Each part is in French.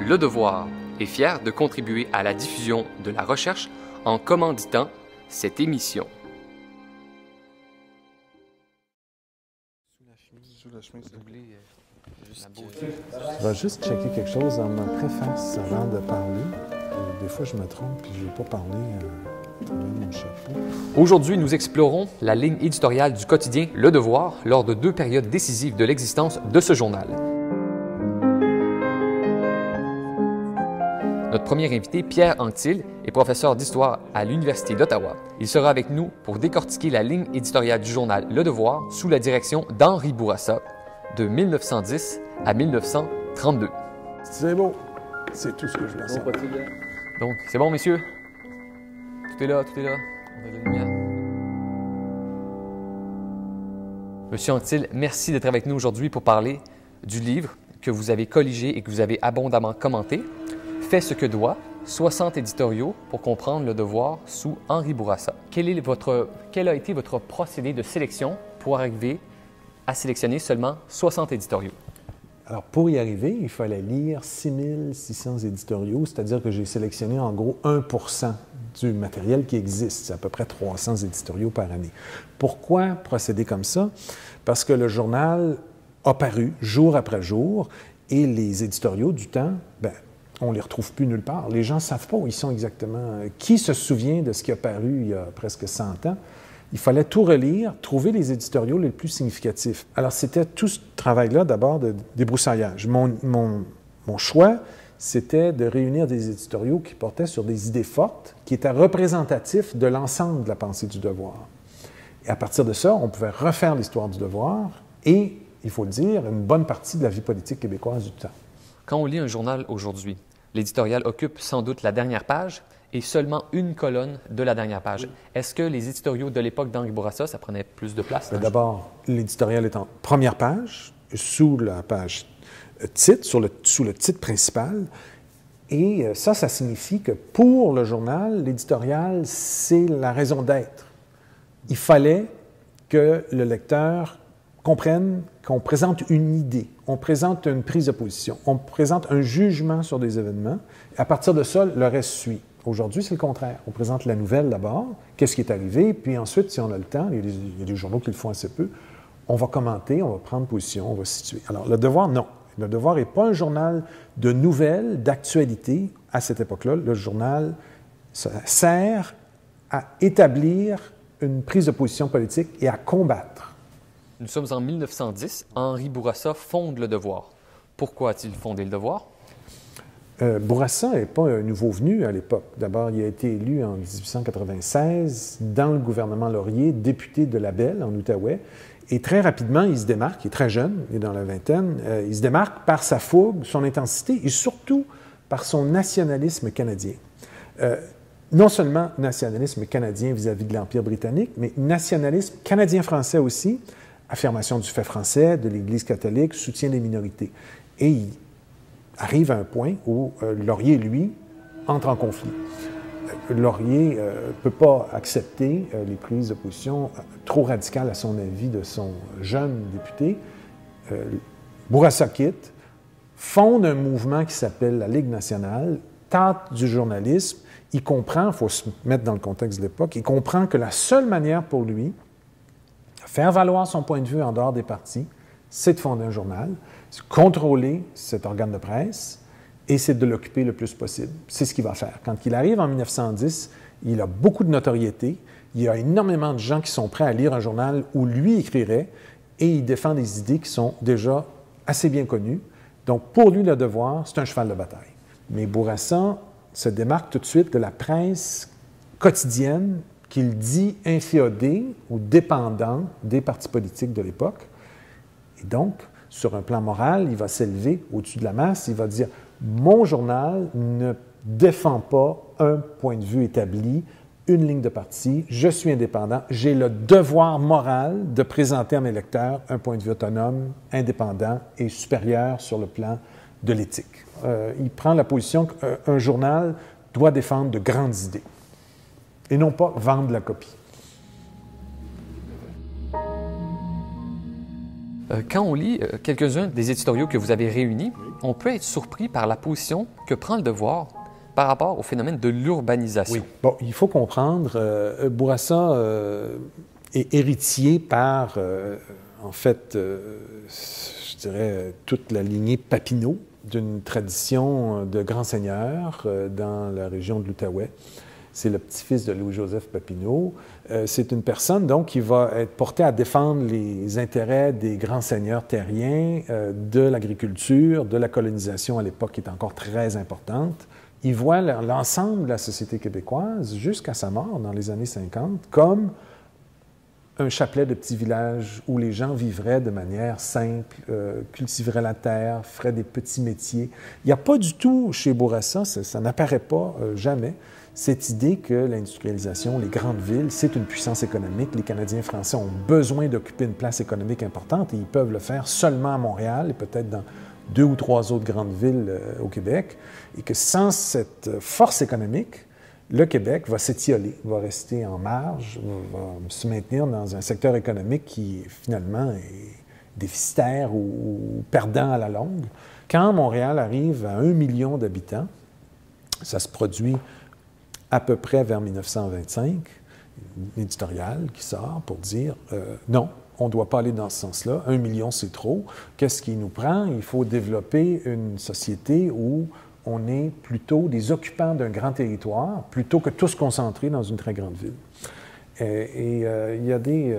Le Devoir est fier de contribuer à la diffusion de la recherche en commanditant cette émission. Sous la chemise, Je vais juste checker quelque chose dans ma préface avant de parler. Des fois, je me trompe et je ne vais pas parler à travers mon chapeau. Aujourd'hui, nous explorons la ligne éditoriale du quotidien Le Devoir lors de 2 périodes décisives de l'existence de ce journal. Notre premier invité, Pierre Anctil, est professeur d'histoire à l'Université d'Ottawa. Il sera avec nous pour décortiquer la ligne éditoriale du journal Le Devoir sous la direction d'Henri Bourassa de 1910 à 1932. C'est beau. C'est tout ce que je voulais savoir. Donc, c'est bon, messieurs? Tout est là, tout est là. On a la lumière. Monsieur Anctil, merci d'être avec nous aujourd'hui pour parler du livre que vous avez colligé et que vous avez abondamment commenté. Fait ce que doit, 60 éditoriaux pour comprendre le devoir sous Henri Bourassa. Quel a été votre procédé de sélection pour arriver à sélectionner seulement 60 éditoriaux? Alors, pour y arriver, il fallait lire 6600 éditoriaux, c'est-à-dire que j'ai sélectionné en gros 1% du matériel qui existe. C'est à peu près 300 éditoriaux par année. Pourquoi procéder comme ça? Parce que le journal a paru jour après jour et les éditoriaux du temps, on ne les retrouve plus nulle part. Les gens ne savent pas où ils sont exactement. Qui se souvient de ce qui a paru il y a presque 100 ans? Il fallait tout relire, trouver les éditoriaux les plus significatifs. Alors, c'était tout ce travail-là, d'abord, de débroussaillage. Mon choix, c'était de réunir des éditoriaux qui portaient sur des idées fortes, qui étaient représentatifs de l'ensemble de la pensée du devoir. Et à partir de ça, on pouvait refaire l'histoire du devoir et, il faut le dire, une bonne partie de la vie politique québécoise du temps. Quand on lit un journal aujourd'hui, l'éditorial occupe sans doute la dernière page et seulement une colonne de la dernière page. Est-ce que les éditoriaux de l'époque d'Henri Bourassa, ça prenait plus de place? D'abord, l'éditorial est en première page, sous la page titre, sous le titre principal. Et ça signifie que pour le journal, l'éditorial, c'est la raison d'être. Il fallait que le lecteur comprenne qu'on présente une idée, on présente une prise de position, on présente un jugement sur des événements. À partir de ça, le reste suit. Aujourd'hui, c'est le contraire. On présente la nouvelle d'abord, qu'est-ce qui est arrivé, puis ensuite, si on a le temps, il y a des journaux qui le font assez peu, on va commenter, on va prendre position, on va se situer. Alors, Le Devoir, non. Le Devoir n'est pas un journal de nouvelles, d'actualité à cette époque-là. Le journal sert à établir une prise de position politique et à combattre. Nous sommes en 1910. Henri Bourassa fonde Le Devoir. Pourquoi a-t-il fondé Le Devoir? Bourassa n'est pas un nouveau venu à l'époque. D'abord, il a été élu en 1896 dans le gouvernement Laurier, député de Labelle, en Outaouais. Et très rapidement, il se démarque, il est très jeune, il est dans la vingtaine, il se démarque par sa fougue, son intensité et surtout par son nationalisme canadien. Non seulement nationalisme canadien vis-à-vis de l'Empire britannique, mais nationalisme canadien-français aussi, affirmation du fait français, de l'Église catholique, soutien des minorités. Et il arrive à un point où Laurier, lui, entre en conflit. Laurier ne peut pas accepter les prises de position trop radicales, à son avis, de son jeune député. Bourassa quitte, fonde un mouvement qui s'appelle la Ligue nationale, tâte du journalisme. Il comprend, il faut se mettre dans le contexte de l'époque, il comprend que la seule manière pour lui de faire valoir son point de vue en dehors des partis, c'est de fonder un journal, c'est contrôler cet organe de presse et c'est de l'occuper le plus possible. C'est ce qu'il va faire. Quand il arrive en 1910, il a beaucoup de notoriété, il y a énormément de gens qui sont prêts à lire un journal où lui écrirait et il défend des idées qui sont déjà assez bien connues. Donc, pour lui, Le Devoir, c'est un cheval de bataille. Mais Bourassa se démarque tout de suite de la presse quotidienne qu'il dit inféodée ou dépendante des partis politiques de l'époque. Et donc, sur un plan moral, il va s'élever au-dessus de la masse, il va dire « Mon journal ne défend pas un point de vue établi, une ligne de parti, je suis indépendant, j'ai le devoir moral de présenter à mes lecteurs un point de vue autonome, indépendant et supérieur sur le plan de l'éthique. » Il prend la position qu'un journal doit défendre de grandes idées et non pas vendre la copie. Quand on lit quelques-uns des éditoriaux que vous avez réunis, on peut être surpris par la position que prend le Devoir par rapport au phénomène de l'urbanisation. Oui. Bon, il faut comprendre, Bourassa est héritier par, en fait, je dirais, toute la lignée Papineau d'une tradition de grands seigneurs dans la région de l'Outaouais. C'est le petit-fils de Louis-Joseph Papineau. C'est une personne, donc, qui va être portée à défendre les intérêts des grands seigneurs terriens, de l'agriculture, de la colonisation à l'époque qui est encore très importante. Il voit l'ensemble de la société québécoise, jusqu'à sa mort dans les années 50, comme un chapelet de petits villages où les gens vivraient de manière simple, cultiveraient la terre, feraient des petits métiers. Il n'y a pas du tout chez Bourassa, ça n'apparaît pas jamais, cette idée que l'industrialisation, les grandes villes, c'est une puissance économique. Les Canadiens français ont besoin d'occuper une place économique importante et ils peuvent le faire seulement à Montréal et peut-être dans 2 ou 3 autres grandes villes au Québec. Et que sans cette force économique, le Québec va s'étioler, va rester en marge, va se maintenir dans un secteur économique qui, finalement, est déficitaire ou perdant à la longue. Quand Montréal arrive à 1 million d'habitants, ça se produit à peu près vers 1925, une éditoriale qui sort pour dire non, on ne doit pas aller dans ce sens-là. 1 million, c'est trop. Qu'est-ce qui nous prend? Il faut développer une société où on est plutôt des occupants d'un grand territoire plutôt que tous concentrés dans une très grande ville. Il y a des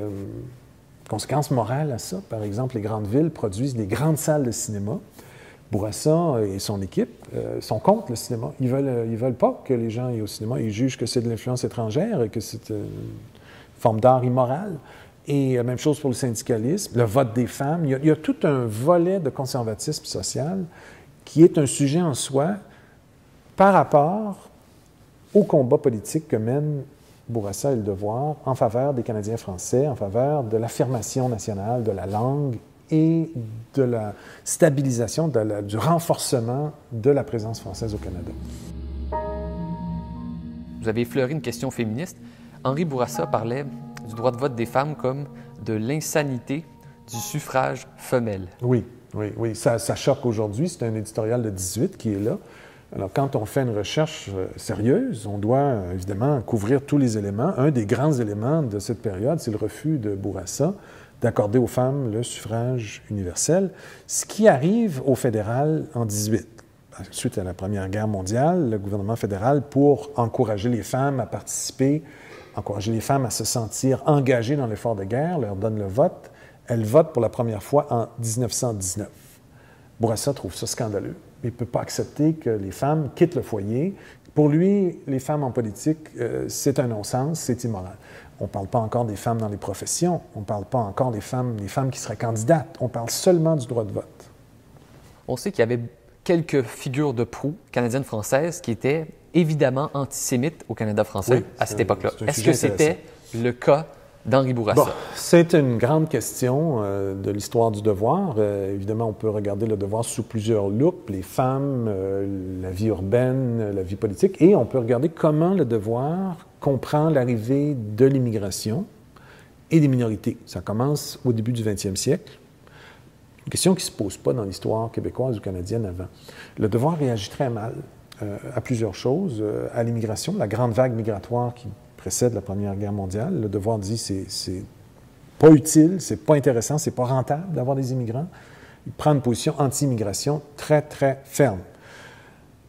conséquences morales à ça. Par exemple, les grandes villes produisent des grandes salles de cinéma. Bourassa et son équipe sont contre le cinéma. Ils veulent pas que les gens aillent au cinéma. Ils jugent que c'est de l'influence étrangère et que c'est une forme d'art immoral. Et même chose pour le syndicalisme, le vote des femmes. Il y a tout un volet de conservatisme social qui est un sujet en soi par rapport au combat politique que mènent Bourassa et le Devoir en faveur des Canadiens français, en faveur de l'affirmation nationale de la langue et de la stabilisation, du renforcement de la présence française au Canada. Vous avez effleuré une question féministe. Henri Bourassa parlait du droit de vote des femmes comme de l'insanité du suffrage femelle. Oui. Ça choque aujourd'hui. C'est un éditorial de 18 qui est là. Alors, quand on fait une recherche sérieuse, on doit évidemment couvrir tous les éléments. Un des grands éléments de cette période, c'est le refus de Bourassa d'accorder aux femmes le suffrage universel, ce qui arrive au fédéral en 18. Suite à la Première Guerre mondiale, le gouvernement fédéral, pour encourager les femmes à participer, encourager les femmes à se sentir engagées dans l'effort de guerre, leur donne le vote. Elles votent pour la première fois en 1919. Bourassa trouve ça scandaleux. Il ne peut pas accepter que les femmes quittent le foyer. Pour lui, les femmes en politique, c'est un non-sens, c'est immoral. On ne parle pas encore des femmes dans les professions, on ne parle pas encore des femmes qui seraient candidates, on parle seulement du droit de vote. On sait qu'il y avait quelques figures de proue canadiennes-françaises qui étaient évidemment antisémites au Canada français à cette époque-là. Est-ce que c'était le cas d'Henri Bourassa? Bon, c'est une grande question de l'histoire du Devoir. Évidemment, on peut regarder le Devoir sous plusieurs loupes, les femmes, la vie urbaine, la vie politique, et on peut regarder comment le Devoir comprend l'arrivée de l'immigration et des minorités. Ça commence au début du 20e siècle. Une question qui ne se pose pas dans l'histoire québécoise ou canadienne avant. Le Devoir réagit très mal à plusieurs choses. À l'immigration, la grande vague migratoire qui précède la Première Guerre mondiale. Le Devoir dit c'est pas utile, c'est pas intéressant, c'est pas rentable d'avoir des immigrants. Il prend une position anti-immigration très, très ferme.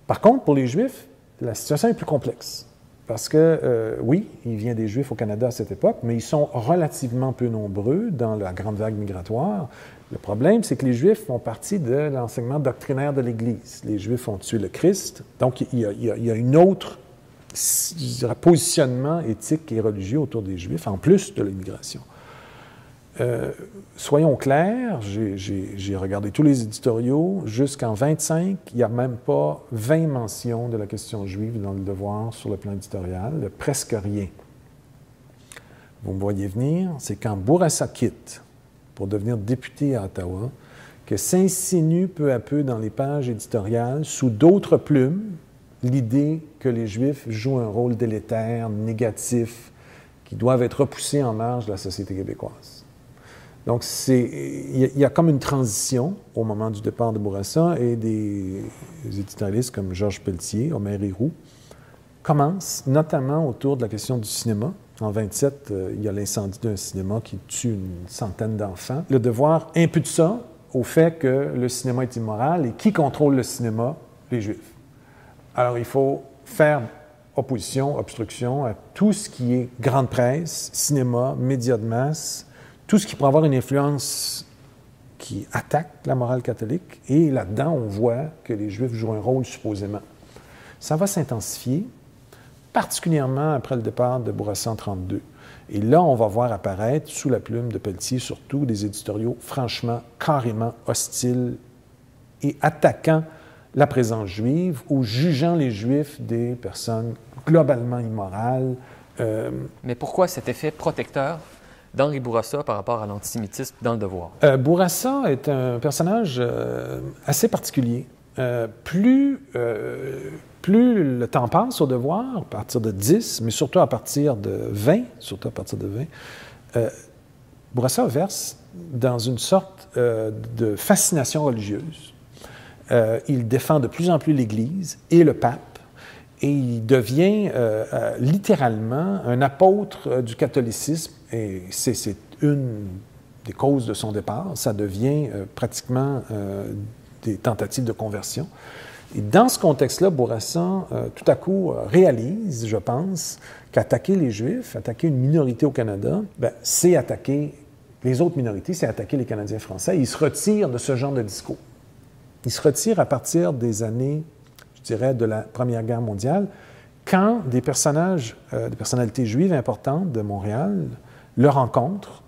Par contre, pour les Juifs, la situation est plus complexe. Parce que, oui, il vient des Juifs au Canada à cette époque, mais ils sont relativement peu nombreux dans la grande vague migratoire. Le problème, c'est que les Juifs font partie de l'enseignement doctrinaire de l'Église. Les Juifs ont tué le Christ, donc il y a une autre, je dirais, positionnement éthique et religieux autour des Juifs, en plus de l'immigration. Soyons clairs, j'ai regardé tous les éditoriaux, jusqu'en 25, il n'y a même pas 20 mentions de la question juive dans le Devoir sur le plan éditorial, presque rien. Vous me voyez venir, c'est quand Bourassa quitte pour devenir député à Ottawa, que s'insinue peu à peu dans les pages éditoriales, sous d'autres plumes, l'idée que les Juifs jouent un rôle délétère, négatif, qui doivent être repoussés en marge de la société québécoise. Donc, il y a comme une transition au moment du départ de Bourassa et des éditorialistes comme Georges Pelletier, Omer Héroux, commencent notamment autour de la question du cinéma. En 1927, il y a l'incendie d'un cinéma qui tue une centaine d'enfants. Le Devoir impute ça au fait que le cinéma est immoral et qui contrôle le cinéma? Les Juifs. Alors, il faut faire opposition, obstruction à tout ce qui est grande presse, cinéma, médias de masse, tout ce qui pourrait avoir une influence qui attaque la morale catholique. Et là-dedans, on voit que les Juifs jouent un rôle supposément. Ça va s'intensifier, particulièrement après le départ de Bourassa en 1932. Et là, on va voir apparaître, sous la plume de Pelletier surtout, des éditoriaux franchement, carrément hostiles et attaquant la présence juive ou jugeant les Juifs des personnes globalement immorales. Mais pourquoi cet effet protecteur d'Henri Bourassa par rapport à l'antisémitisme dans Le Devoir? Bourassa est un personnage assez particulier. Plus le temps passe au Devoir, à partir de 10, mais surtout à partir de 20, Bourassa verse dans une sorte de fascination religieuse. Il défend de plus en plus l'Église et le pape, et il devient littéralement un apôtre du catholicisme, et c'est une des causes de son départ. Ça devient pratiquement des tentatives de conversion. Et dans ce contexte-là, Bourassa, tout à coup, réalise, je pense, qu'attaquer les Juifs, attaquer une minorité au Canada, c'est attaquer les autres minorités, c'est attaquer les Canadiens français. Il se retire de ce genre de discours. Il se retire à partir des années, je dirais, de la Première Guerre mondiale, quand des personnalités juives importantes de Montréal le rencontrent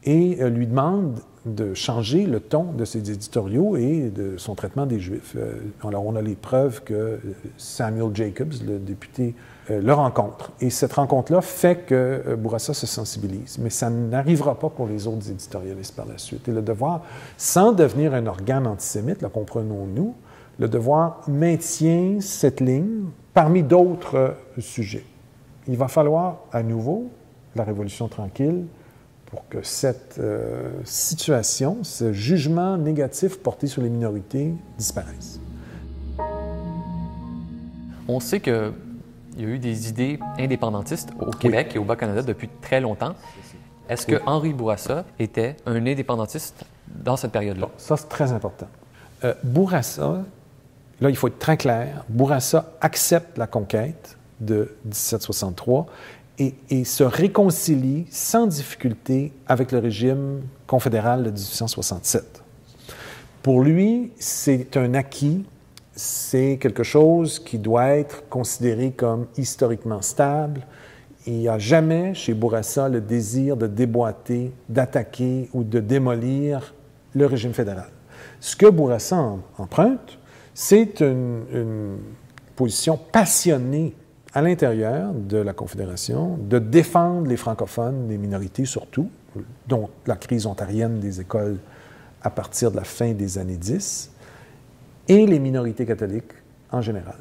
et lui demandent de changer le ton de ses éditoriaux et de son traitement des Juifs. Alors, on a les preuves que Samuel Jacobs, le député, le rencontre. Et cette rencontre-là fait que Bourassa se sensibilise. Mais ça n'arrivera pas pour les autres éditorialistes par la suite. Et Le Devoir, sans devenir un organe antisémite, là, comprenons-nous, Le Devoir maintient cette ligne parmi d'autres sujets. Il va falloir, à nouveau, la Révolution tranquille, pour que cette situation, ce jugement négatif porté sur les minorités disparaisse. On sait qu'il y a eu des idées indépendantistes au Québec et au Bas-Canada depuis très longtemps. Est-ce que Henri Bourassa était un indépendantiste dans cette période-là? Bon, ça, c'est très important. Bourassa, là, il faut être très clair, Bourassa accepte la conquête de 1763 et se réconcilie sans difficulté avec le régime confédéral de 1867. Pour lui, c'est un acquis, c'est quelque chose qui doit être considéré comme historiquement stable. Il n'y a jamais chez Bourassa le désir de déboîter, d'attaquer ou de démolir le régime fédéral. Ce que Bourassa emprunte, c'est une position passionnée à l'intérieur de la Confédération, de défendre les francophones, les minorités surtout, dont la crise ontarienne des écoles à partir de la fin des années 10, et les minorités catholiques en général.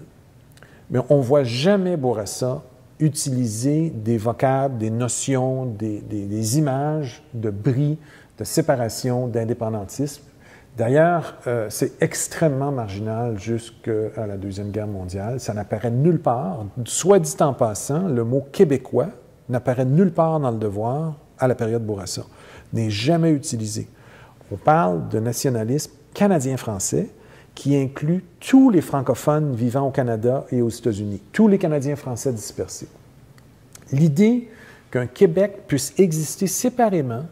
Mais on ne voit jamais Bourassa utiliser des vocables, des notions, des images de bris, de séparation, d'indépendantisme. D'ailleurs, c'est extrêmement marginal jusqu'à la Deuxième Guerre mondiale. Ça n'apparaît nulle part. Soit dit en passant, le mot « québécois » n'apparaît nulle part dans Le Devoir à la période Bourassa. N'est jamais utilisé. On parle de nationalisme canadien-français qui inclut tous les francophones vivant au Canada et aux États-Unis, tous les Canadiens français dispersés. L'idée qu'un Québec puisse exister séparément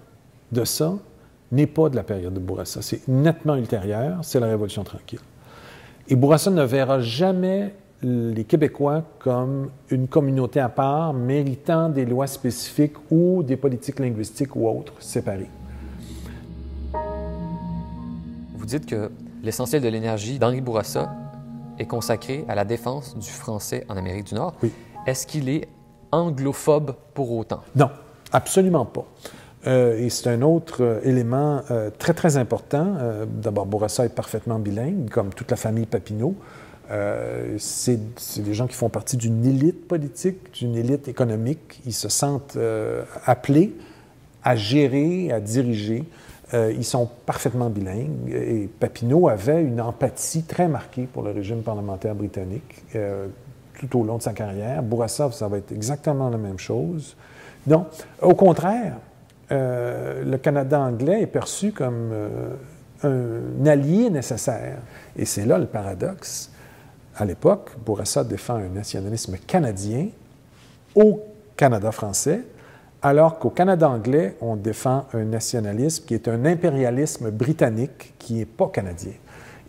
de ça n'est pas de la période de Bourassa. C'est nettement ultérieur, c'est la Révolution tranquille. Et Bourassa ne verra jamais les Québécois comme une communauté à part, méritant des lois spécifiques ou des politiques linguistiques ou autres séparées. Vous dites que l'essentiel de l'énergie d'Henri Bourassa est consacré à la défense du français en Amérique du Nord. Oui. Est-ce qu'il est anglophobe pour autant? Non, absolument pas. Et c'est un autre élément très, très important. D'abord, Bourassa est parfaitement bilingue, comme toute la famille Papineau. C'est des gens qui font partie d'une élite politique, d'une élite économique. Ils se sentent appelés à gérer, à diriger Ils sont parfaitement bilingues et Papineau avait une empathie très marquée pour le régime parlementaire britannique tout au long de sa carrière. Bourassa, ça va être exactement la même chose. Donc, au contraire, le Canada anglais est perçu comme un allié nécessaire. Et c'est là le paradoxe. À l'époque, Bourassa défend un nationalisme canadien au Canada français, alors qu'au Canada anglais, on défend un nationalisme qui est un impérialisme britannique qui n'est pas canadien.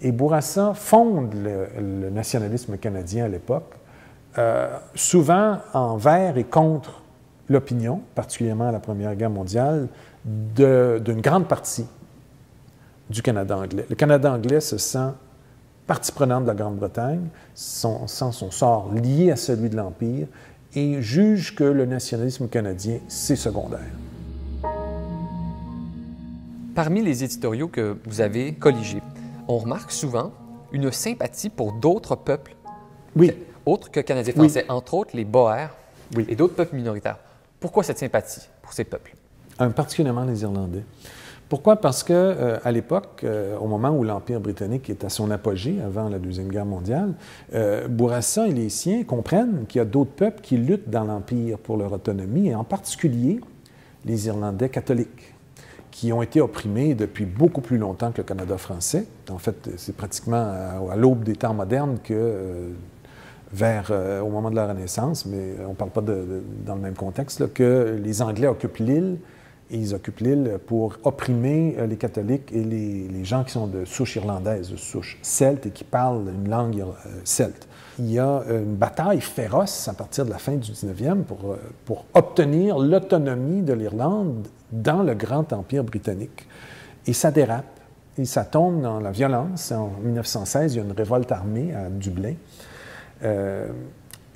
Et Bourassa fonde le nationalisme canadien à l'époque, souvent envers et contre l'opinion, particulièrement à la Première Guerre mondiale, d'une grande partie du Canada anglais. Le Canada anglais se sent partie prenante de la Grande-Bretagne, sent son sort lié à celui de l'Empire, et juge que le nationalisme canadien, c'est secondaire. Parmi les éditoriaux que vous avez colligés, on remarque souvent une sympathie pour d'autres peuples, autres que Canadiens français, entre autres les Boers et d'autres peuples minoritaires. Pourquoi cette sympathie pour ces peuples? Particulièrement les Irlandais. Pourquoi? Parce qu'à l'époque, au moment où l'Empire britannique est à son apogée, avant la Deuxième Guerre mondiale, Bourassa et les siens comprennent qu'il y a d'autres peuples qui luttent dans l'Empire pour leur autonomie, et en particulier les Irlandais catholiques, qui ont été opprimés depuis beaucoup plus longtemps que le Canada français. En fait, c'est pratiquement à l'aube des temps modernes que au moment de la Renaissance, mais on ne parle pas dans le même contexte, là, que les Anglais occupent l'île. Et ils occupent l'île pour opprimer les catholiques et les gens qui sont de souche irlandaise, de souche celte et qui parlent une langue celte. Il y a une bataille féroce à partir de la fin du 19e pour obtenir l'autonomie de l'Irlande dans le grand empire britannique. Et ça dérape, et ça tombe dans la violence. En 1916, il y a une révolte armée à Dublin.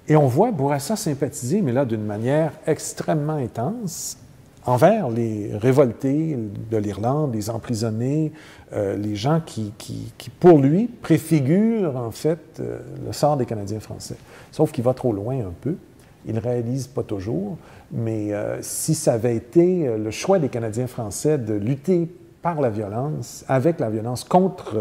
Et on voit Bourassa sympathiser, mais là d'une manière extrêmement intense, envers les révoltés de l'Irlande, les emprisonnés, les gens qui, pour lui, préfigurent en fait le sort des Canadiens français. Sauf qu'il va trop loin un peu, il ne réalise pas toujours, mais si ça avait été le choix des Canadiens français de lutter par la violence, avec la violence contre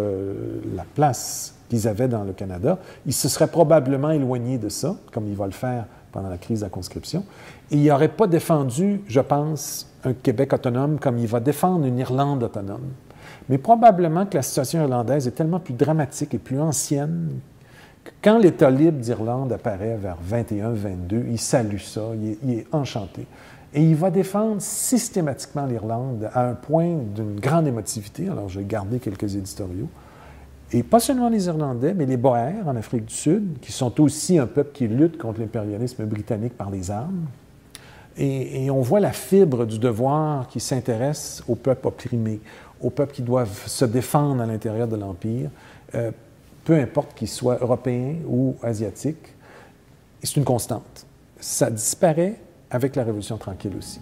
la place qu'ils avaient dans le Canada, ils se seraient probablement éloignés de ça, comme il va le faire pendant la crise de la conscription. Et il n'aurait pas défendu, je pense, un Québec autonome comme il va défendre une Irlande autonome. Mais probablement que la situation irlandaise est tellement plus dramatique et plus ancienne que quand l'État libre d'Irlande apparaît vers 21-22, il salue ça, il est enchanté. Et il va défendre systématiquement l'Irlande à un point d'une grande émotivité. Alors, j'ai gardé quelques éditoriaux. Et pas seulement les Irlandais, mais les Boers en Afrique du Sud, qui sont aussi un peuple qui lutte contre l'impérialisme britannique par les armes. Et on voit la fibre du devoir qui s'intéresse aux peuples opprimés, aux peuples qui doivent se défendre à l'intérieur de l'Empire, peu importe qu'ils soient européens ou asiatiques. Et c'est une constante. Ça disparaît avec la Révolution tranquille aussi.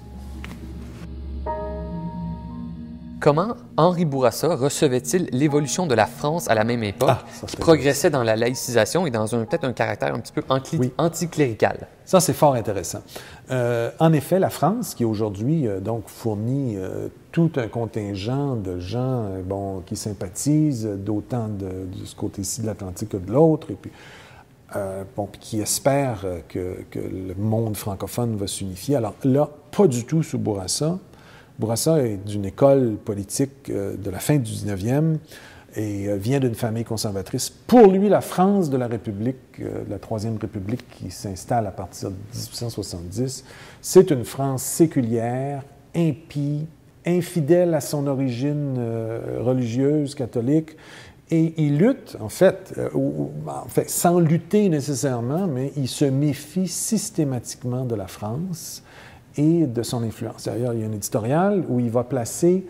Comment Henri Bourassa recevait-il l'évolution de la France à la même époque, qui progressait dans la laïcisation et dans peut-être un caractère un petit peu anticlérical? Ça, c'est fort intéressant. En effet, la France, qui aujourd'hui donc fournit tout un contingent de gens qui sympathisent, d'autant de ce côté-ci de l'Atlantique que de l'autre, et puis qui espèrent que le monde francophone va s'unifier. Alors là, pas du tout sous Bourassa. Bourassa est d'une école politique de la fin du 19e et vient d'une famille conservatrice. Pour lui, la France de la République, de la Troisième République qui s'installe à partir de 1870, c'est une France séculière, impie, infidèle à son origine religieuse, catholique. Et il lutte, en fait, sans lutter nécessairement, mais il se méfie systématiquement de la France et de son influence. D'ailleurs, il y a un éditorial où il va placer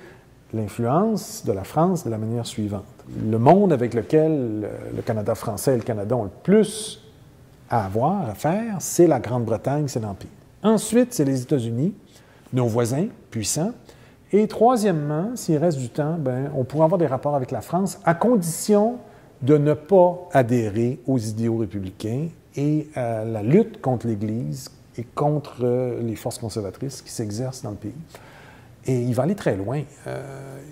l'influence de la France de la manière suivante. Le monde avec lequel le Canada français et le Canada ont le plus à avoir, à faire, c'est la Grande-Bretagne, c'est l'Empire. Ensuite, c'est les États-Unis, nos voisins puissants. Et troisièmement, s'il reste du temps, on pourra avoir des rapports avec la France à condition de ne pas adhérer aux idéaux républicains et à la lutte contre l'Église et contre les forces conservatrices qui s'exercent dans le pays. Et il va aller très loin.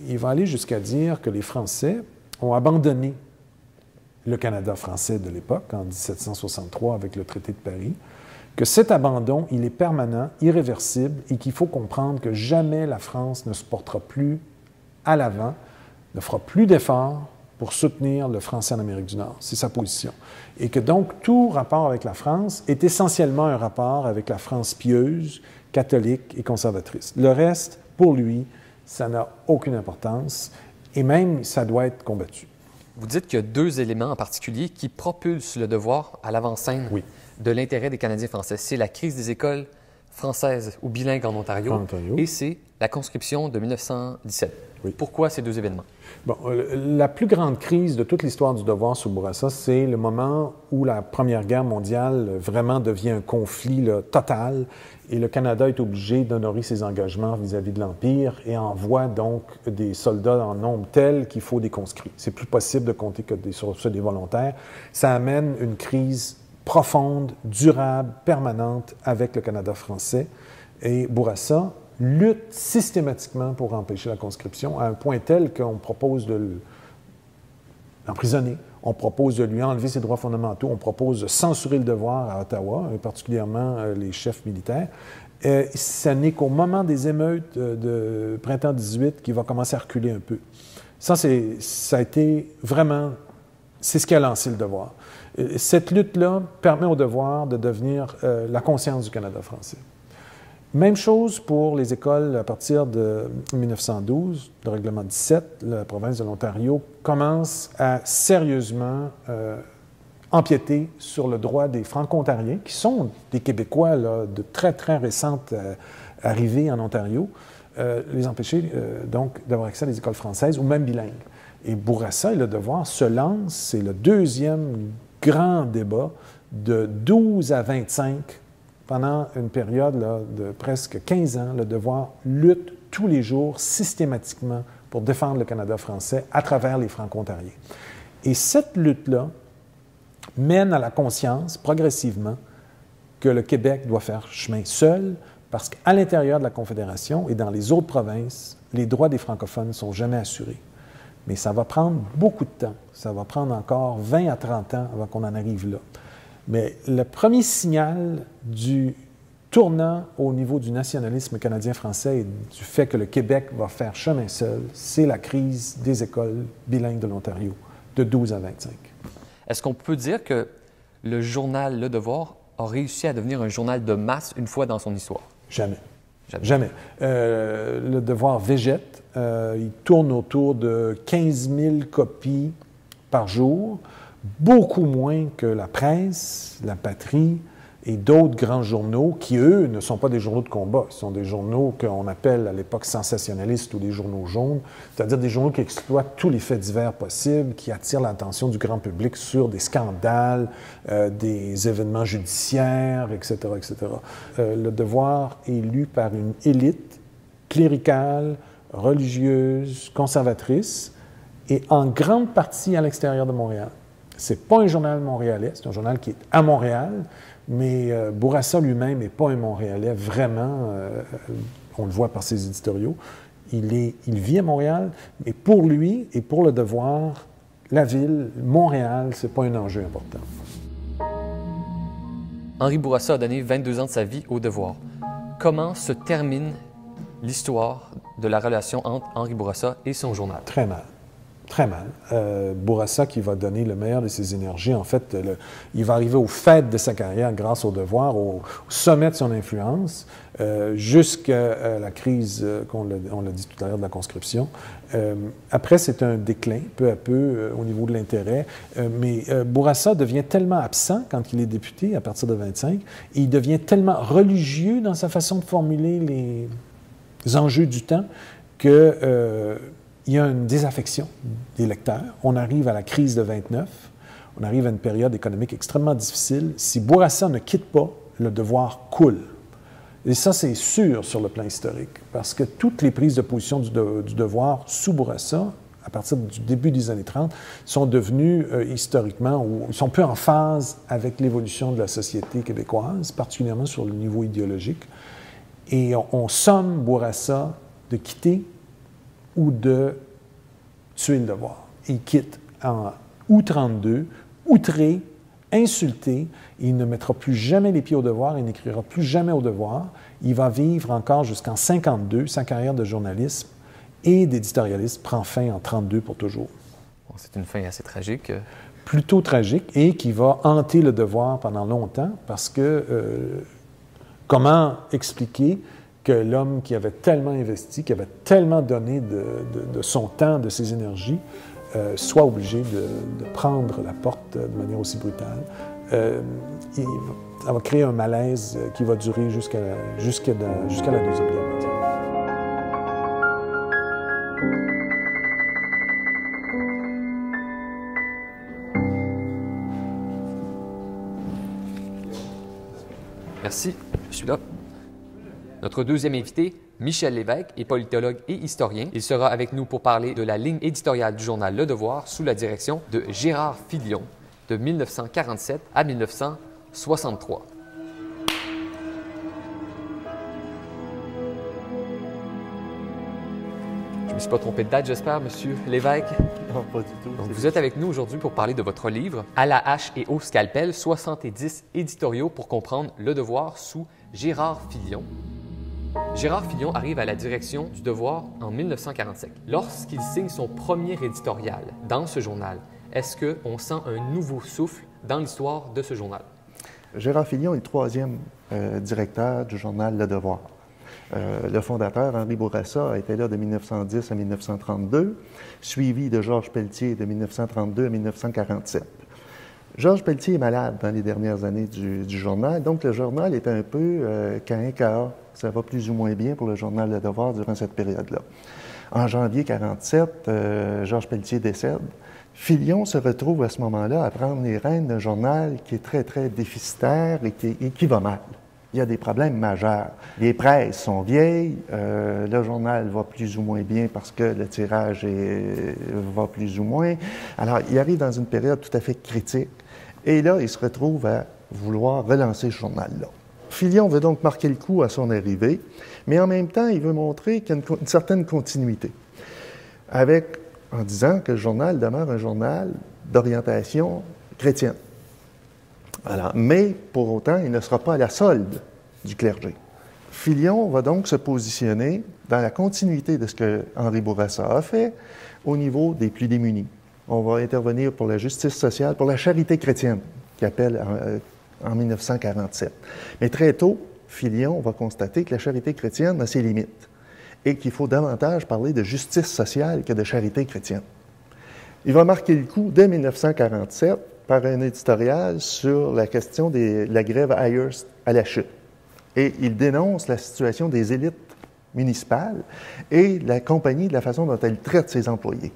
Il va aller jusqu'à dire que les Français ont abandonné le Canada français de l'époque, en 1763, avec le traité de Paris, que cet abandon, il est permanent, irréversible, et qu'il faut comprendre que jamais la France ne se portera plus à l'avant, ne fera plus d'efforts pour soutenir le français en Amérique du Nord. C'est sa position. Et que donc, tout rapport avec la France est essentiellement un rapport avec la France pieuse, catholique et conservatrice. Le reste, pour lui, ça n'a aucune importance, et même, ça doit être combattu. Vous dites qu'il y a deux éléments en particulier qui propulsent le devoir à l'avant-scène de l'intérêt des Canadiens français. C'est la crise des écoles françaises ou bilingues en Ontario, et c'est la conscription de 1917. Pourquoi ces deux événements? Bon, la plus grande crise de toute l'histoire du devoir sous Bourassa, c'est le moment où la Première Guerre mondiale vraiment devient un conflit là, total, et le Canada est obligé d'honorer ses engagements vis-à-vis de l'Empire et envoie donc des soldats en nombre tel qu'il faut des conscrits. C'est plus possible de compter que sur des volontaires. Ça amène une crise profonde, durable, permanente avec le Canada français. Et Bourassa lutte systématiquement pour empêcher la conscription à un point tel qu'on propose de l'emprisonner, on propose de lui enlever ses droits fondamentaux, on propose de censurer le devoir à Ottawa, particulièrement les chefs militaires. Ce n'est qu'au moment des émeutes de printemps 18 qu'il va commencer à reculer un peu. Ça a été vraiment, c'est ce qui a lancé le devoir. Cette lutte-là permet au devoir de devenir la conscience du Canada français. Même chose pour les écoles à partir de 1912, le règlement 17, la province de l'Ontario commence à sérieusement empiéter sur le droit des Franco-Ontariens, qui sont des Québécois là, de très, très récente arrivée en Ontario, les empêcher donc d'avoir accès à des écoles françaises ou même bilingues. Et Bourassa et le devoir se lancent, c'est le deuxième grand débat de 12 à 25 pendant une période là, de presque 15 ans, le devoir lutte tous les jours systématiquement pour défendre le Canada français à travers les Franco-Ontariens. Et cette lutte-là mène à la conscience, progressivement, que le Québec doit faire chemin seul, parce qu'à l'intérieur de la Confédération et dans les autres provinces, les droits des francophones ne sont jamais assurés. Mais ça va prendre beaucoup de temps. Ça va prendre encore 20 à 30 ans avant qu'on en arrive là. Mais le premier signal du tournant au niveau du nationalisme canadien-français et du fait que le Québec va faire chemin seul, c'est la crise des écoles bilingues de l'Ontario, de 12 à 25. Est-ce qu'on peut dire que le journal Le Devoir a réussi à devenir un journal de masse une fois dans son histoire? Jamais. Jamais. Le Devoir végète. Il tourne autour de 15 000 copies par jour. Beaucoup moins que la presse, la patrie et d'autres grands journaux qui, eux, ne sont pas des journaux de combat. Ce sont des journaux qu'on appelle à l'époque sensationnalistes ou des journaux jaunes, c'est-à-dire des journaux qui exploitent tous les faits divers possibles, qui attirent l'attention du grand public sur des scandales, des événements judiciaires, etc., etc. Le Devoir est lu par une élite cléricale, religieuse, conservatrice, et en grande partie à l'extérieur de Montréal. C'est pas un journal montréalais, c'est un journal qui est à Montréal, mais Bourassa lui-même n'est pas un Montréalais, vraiment, on le voit par ses éditoriaux. Il vit à Montréal, mais pour lui et pour le Devoir, la ville, Montréal, c'est pas un enjeu important. Henri Bourassa a donné 22 ans de sa vie au Devoir. Comment se termine l'histoire de la relation entre Henri Bourassa et son journal? Très mal. Très mal. Bourassa, qui va donner le meilleur de ses énergies, en fait, il va arriver au fait de sa carrière grâce au Devoir, au sommet de son influence, jusqu'à la crise, on l'a dit tout à l'heure, de la conscription. Après, c'est un déclin, peu à peu, au niveau de l'intérêt. Mais Bourassa devient tellement absent quand il est député, à partir de 25, et il devient tellement religieux dans sa façon de formuler les enjeux du temps que... il y a une désaffection des lecteurs. On arrive à la crise de 29. On arrive à une période économique extrêmement difficile. Si Bourassa ne quitte pas, le Devoir coule. Et ça, c'est sûr sur le plan historique, parce que toutes les prises de position du Devoir sous Bourassa, à partir du début des années 30, sont devenues historiquement, ou sont peu en phase avec l'évolution de la société québécoise, particulièrement sur le niveau idéologique. Et on somme Bourassa de quitter ou de tuer le devoir. Il quitte en août 32, outré, insulté. Il ne mettra plus jamais les pieds au devoir, il n'écrira plus jamais au devoir. Il va vivre encore jusqu'en 52, sa carrière de journalisme et d'éditorialiste prend fin en 32 pour toujours. Bon, c'est une fin assez tragique. Plutôt tragique et qui va hanter le devoir pendant longtemps parce que comment expliquer que l'homme qui avait tellement investi, qui avait tellement donné de son temps, de ses énergies, soit obligé de prendre la porte de manière aussi brutale. Ça va créer un malaise qui va durer jusqu'à la Deuxième Guerre mondiale. Merci, je suis là. Notre deuxième invité, Michel Lévesque, est politologue et historien. Il sera avec nous pour parler de la ligne éditoriale du journal Le Devoir sous la direction de Gérard Filion de 1947 à 1963. Je ne me suis pas trompé de date, j'espère, Monsieur Lévesque. Non, pas du tout. Donc, vous êtes avec nous aujourd'hui pour parler de votre livre « À la hache et au scalpel, 70 éditoriaux pour comprendre Le Devoir » sous Gérard Filion. Gérard Filion arrive à la direction du Devoir en 1947. Lorsqu'il signe son premier éditorial dans ce journal, est-ce qu'on sent un nouveau souffle dans l'histoire de ce journal? Gérard Filion est le troisième directeur du journal Le Devoir. Le fondateur, Henri Bourassa, a été là de 1910 à 1932, suivi de Georges Pelletier de 1932 à 1947. Georges Pelletier est malade dans les dernières années du journal, donc le journal est un peu caïn-caïn. Ça va plus ou moins bien pour le journal Le Devoir durant cette période-là. En janvier 1947, Georges Pelletier décède. Filion se retrouve à ce moment-là à prendre les rênes d'un journal qui est très, très déficitaire et qui va mal. Il y a des problèmes majeurs. Les presses sont vieilles, le journal va plus ou moins bien parce que le tirage va plus ou moins. Alors, il arrive dans une période tout à fait critique et là, il se retrouve à vouloir relancer ce journal-là. Filion veut donc marquer le coup à son arrivée, mais en même temps, il veut montrer qu'il y a une certaine continuité, en disant que le journal demeure un journal d'orientation chrétienne. Alors, mais pour autant, il ne sera pas à la solde du clergé. Filion va donc se positionner dans la continuité de ce que Henri Bourassa a fait au niveau des plus démunis. On va intervenir pour la justice sociale, pour la charité chrétienne, qui appelle en 1947. Mais très tôt, Filion va constater que la charité chrétienne a ses limites et qu'il faut davantage parler de justice sociale que de charité chrétienne. Il va marquer le coup dès 1947 par un éditorial sur la question de la grève à Hearst à la chute. Et il dénonce la situation des élites municipales et la compagnie de la façon dont elle traite ses employés.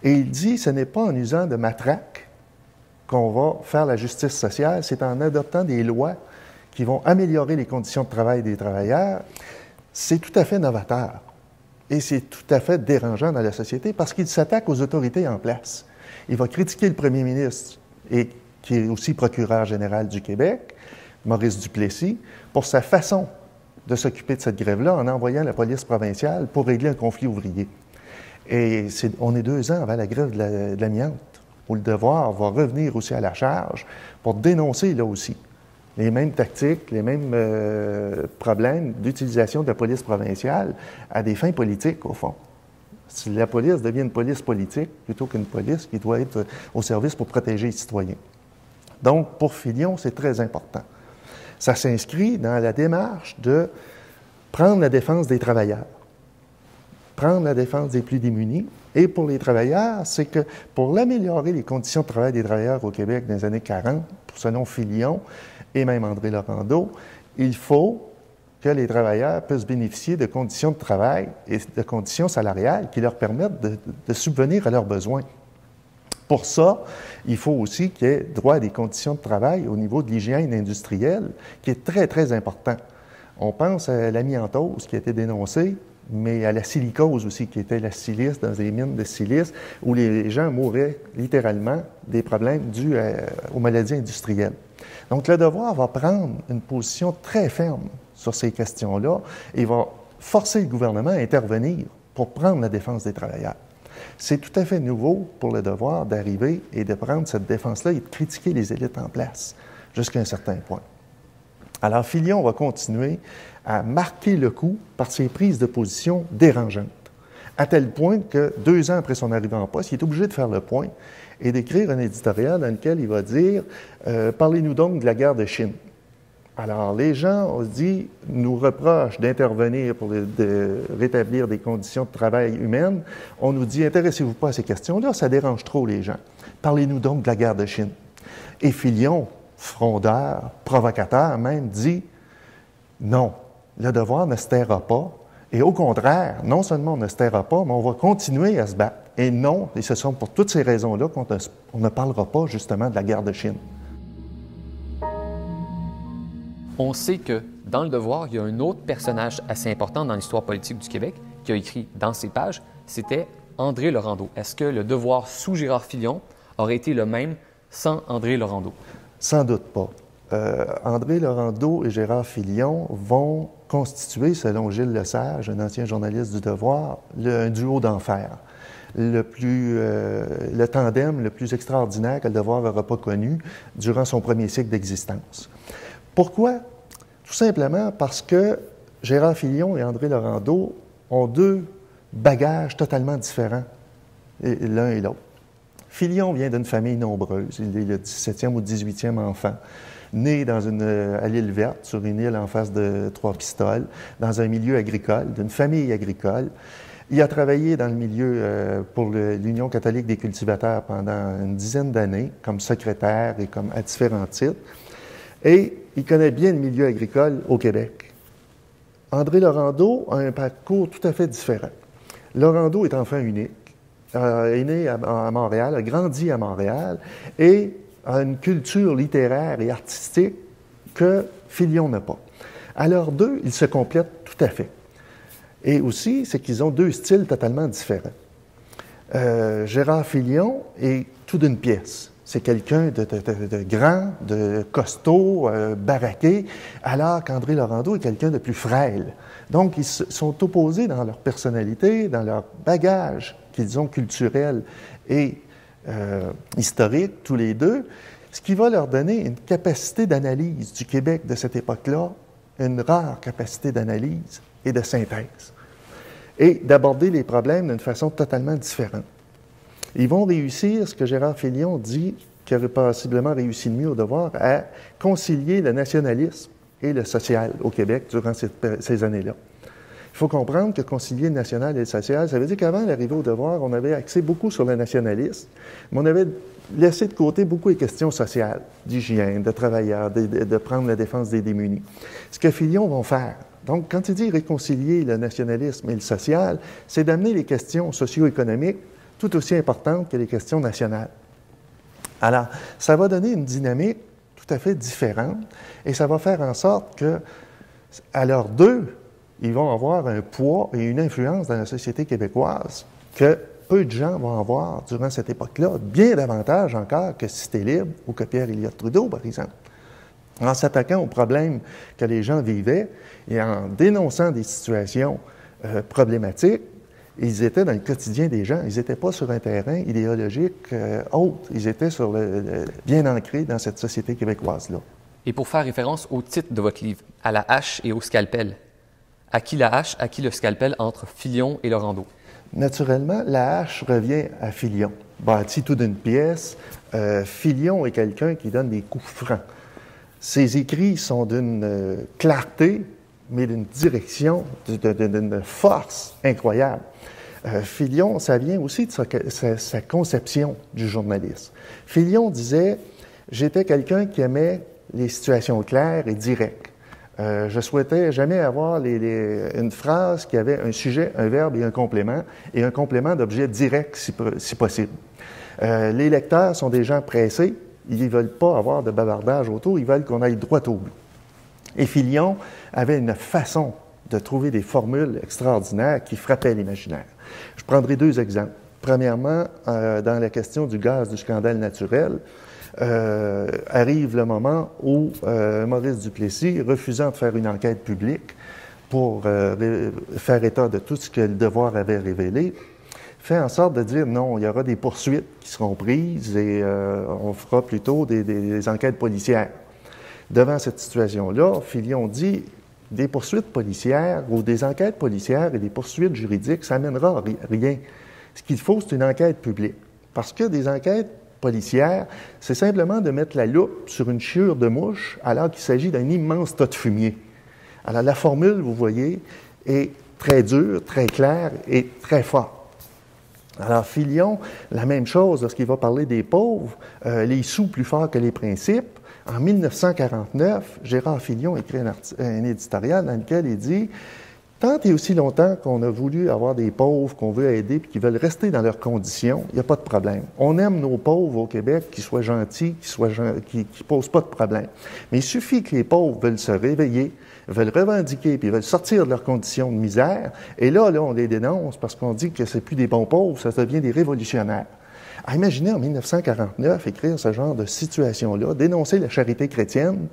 Et il dit, ce n'est pas en usant de matraque qu'on va faire la justice sociale, c'est en adoptant des lois qui vont améliorer les conditions de travail des travailleurs. C'est tout à fait novateur et c'est tout à fait dérangeant dans la société parce qu'il s'attaque aux autorités en place. Il va critiquer le premier ministre, et qui est aussi procureur général du Québec, Maurice Duplessis, pour sa façon de s'occuper de cette grève-là en envoyant la police provinciale pour régler un conflit ouvrier. Et on est 2 ans avant la grève de l'amiante, où le Devoir va revenir aussi à la charge pour dénoncer là aussi les mêmes tactiques, les mêmes problèmes d'utilisation de la police provinciale à des fins politiques, au fond. Si la police devient une police politique plutôt qu'une police qui doit être au service pour protéger les citoyens. Donc, pour Filion, c'est très important. Ça s'inscrit dans la démarche de prendre la défense des travailleurs, prendre la défense des plus démunis. Et pour les travailleurs, c'est que pour améliorer les conditions de travail des travailleurs au Québec dans les années 40, selon Filion et même André Laurendeau, il faut que les travailleurs puissent bénéficier de conditions de travail et de conditions salariales qui leur permettent de subvenir à leurs besoins. Pour ça, il faut aussi qu'il y ait droit à des conditions de travail au niveau de l'hygiène industrielle, qui est très, très important. On pense à l'amiantose qui a été dénoncée, mais à la silicose aussi, qui était la silice dans les mines de silice, où les gens mouraient littéralement des problèmes dus aux maladies industrielles. Donc, le Devoir va prendre une position très ferme sur ces questions-là et va forcer le gouvernement à intervenir pour prendre la défense des travailleurs. C'est tout à fait nouveau pour le Devoir d'arriver et de prendre cette défense-là et de critiquer les élites en place jusqu'à un certain point. Alors, Filion va continuer à marquer le coup par ses prises de position dérangeantes, à tel point que 2 ans après son arrivée en poste, il est obligé de faire le point et d'écrire un éditorial dans lequel il va dire « Parlez-nous donc de la guerre de Chine ». Alors, les gens, on se dit, nous reprochent d'intervenir pour de rétablir des conditions de travail humaines. On nous dit, intéressez-vous pas à ces questions-là, ça dérange trop les gens. Parlez-nous donc de la guerre de Chine. Et Filion, frondeur, provocateur même, dit, non, le Devoir ne se taira pas. Et au contraire, non seulement on ne se taira pas, mais on va continuer à se battre. Et non, et ce sont pour toutes ces raisons-là qu'on ne parlera pas justement de la guerre de Chine. On sait que dans Le Devoir, il y a un autre personnage assez important dans l'histoire politique du Québec qui a écrit dans ses pages, c'était André Laurendeau. Est-ce que Le Devoir sous Gérard Filion aurait été le même sans André Laurendeau? Sans doute pas. André Laurendeau et Gérard Filion vont constituer, selon Gilles Lesage, un ancien journaliste du Devoir, un duo d'enfer. Le tandem le plus extraordinaire que Le Devoir n'aura pas connu durant son premier cycle d'existence. Pourquoi? Tout simplement parce que Gérard Filion et André Laurendeau ont 2 bagages totalement différents, l'un et l'autre. Filion vient d'une famille nombreuse. Il est le 17e ou 18e enfant, né à l'île Verte, sur une île en face de Trois-Pistoles, dans un milieu agricole, d'une famille agricole. Il a travaillé dans le milieu pour l'Union catholique des cultivateurs pendant une dizaine d'années, comme secrétaire et comme à différents titres. Et il connaît bien le milieu agricole au Québec. André Laurendeau a un parcours tout à fait différent. Laurendeau est enfant unique, est né à Montréal, a grandi à Montréal et a une culture littéraire et artistique que Filion n'a pas. Alors, 2, ils se complètent tout à fait. Et aussi, c'est qu'ils ont 2 styles totalement différents. Gérard Filion est tout d'une pièce. C'est quelqu'un de grand, de costaud, baraqué, alors qu'André Laurendeau est quelqu'un de plus frêle. Donc, ils sont opposés dans leur personnalité, dans leur bagage qu'ils ont culturel et historique, tous les 2, ce qui va leur donner une capacité d'analyse du Québec de cette époque-là, une rare capacité d'analyse et de synthèse, et d'aborder les problèmes d'une façon totalement différente. Ils vont réussir, ce que Gérard Filion dit, qui aurait possiblement réussi le mieux au Devoir, à concilier le nationalisme et le social au Québec durant ces années-là. Il faut comprendre que concilier le national et le social, ça veut dire qu'avant l'arrivée au Devoir, on avait axé beaucoup sur le nationalisme, mais on avait laissé de côté beaucoup les questions sociales, d'hygiène, de travailleurs, de prendre la défense des démunis. Ce que Filion vont faire. Donc, quand il dit réconcilier le nationalisme et le social, c'est d'amener les questions socio-économiques tout aussi importantes que les questions nationales. Alors, ça va donner une dynamique tout à fait différente et ça va faire en sorte que, à leurs 2, ils vont avoir un poids et une influence dans la société québécoise que peu de gens vont avoir durant cette époque-là, bien davantage encore que Cité libre ou que Pierre Elliott Trudeau, par exemple. En s'attaquant aux problèmes que les gens vivaient et en dénonçant des situations problématiques, ils étaient dans le quotidien des gens. Ils n'étaient pas sur un terrain idéologique autre. Ils étaient bien ancrés dans cette société québécoise-là. Et pour faire référence au titre de votre livre, « À la hache et au scalpel », à qui la hache, à qui le scalpel entre Filion et Laurendeau? Naturellement, la hache revient à Filion. Bâti tout d'une pièce, Filion est quelqu'un qui donne des coups francs. Ses écrits sont d'une clarté, mais d'une direction, d'une force incroyable. Filion, ça vient aussi de sa conception du journalisme. Filion disait « J'étais quelqu'un qui aimait les situations claires et directes. Je souhaitais jamais avoir une phrase qui avait un sujet, un verbe et un complément d'objet direct si possible. Les lecteurs sont des gens pressés, ils ne veulent pas avoir de bavardage autour, ils veulent qu'on aille droit au but. » Et Filion avait une façon de trouver des formules extraordinaires qui frappaient l'imaginaire. Je prendrai 2 exemples. Premièrement, dans la question du gaz du scandale naturel, arrive le moment où Maurice Duplessis, refusant de faire une enquête publique pour faire état de tout ce que le devoir avait révélé, fait en sorte de dire non, il y aura des poursuites qui seront prises et on fera plutôt des enquêtes policières. Devant cette situation-là, Filion dit des poursuites policières ou des enquêtes policières et des poursuites juridiques, ça n'amènera rien. Ce qu'il faut, c'est une enquête publique. Parce que des enquêtes policières, c'est simplement de mettre la loupe sur une chiure de mouche alors qu'il s'agit d'un immense tas de fumier. Alors la formule, vous voyez, est très dure, très claire et très forte. Alors Filion, la même chose lorsqu'il va parler des pauvres, les sous plus forts que les principes. En 1949, Gérard Filion écrit un éditorial dans lequel il dit « Tant et aussi longtemps qu'on a voulu avoir des pauvres qu'on veut aider et qui veulent rester dans leurs conditions, il n'y a pas de problème. On aime nos pauvres au Québec, qui soient gentils, qui posent pas de problème. Mais il suffit que les pauvres veulent se réveiller, veulent revendiquer, puis veulent sortir de leurs conditions de misère. Et là, on les dénonce parce qu'on dit que c'est plus des bons pauvres, ça devient des révolutionnaires. » Imaginez en 1949 écrire ce genre de situation-là, dénoncer la charité chrétienne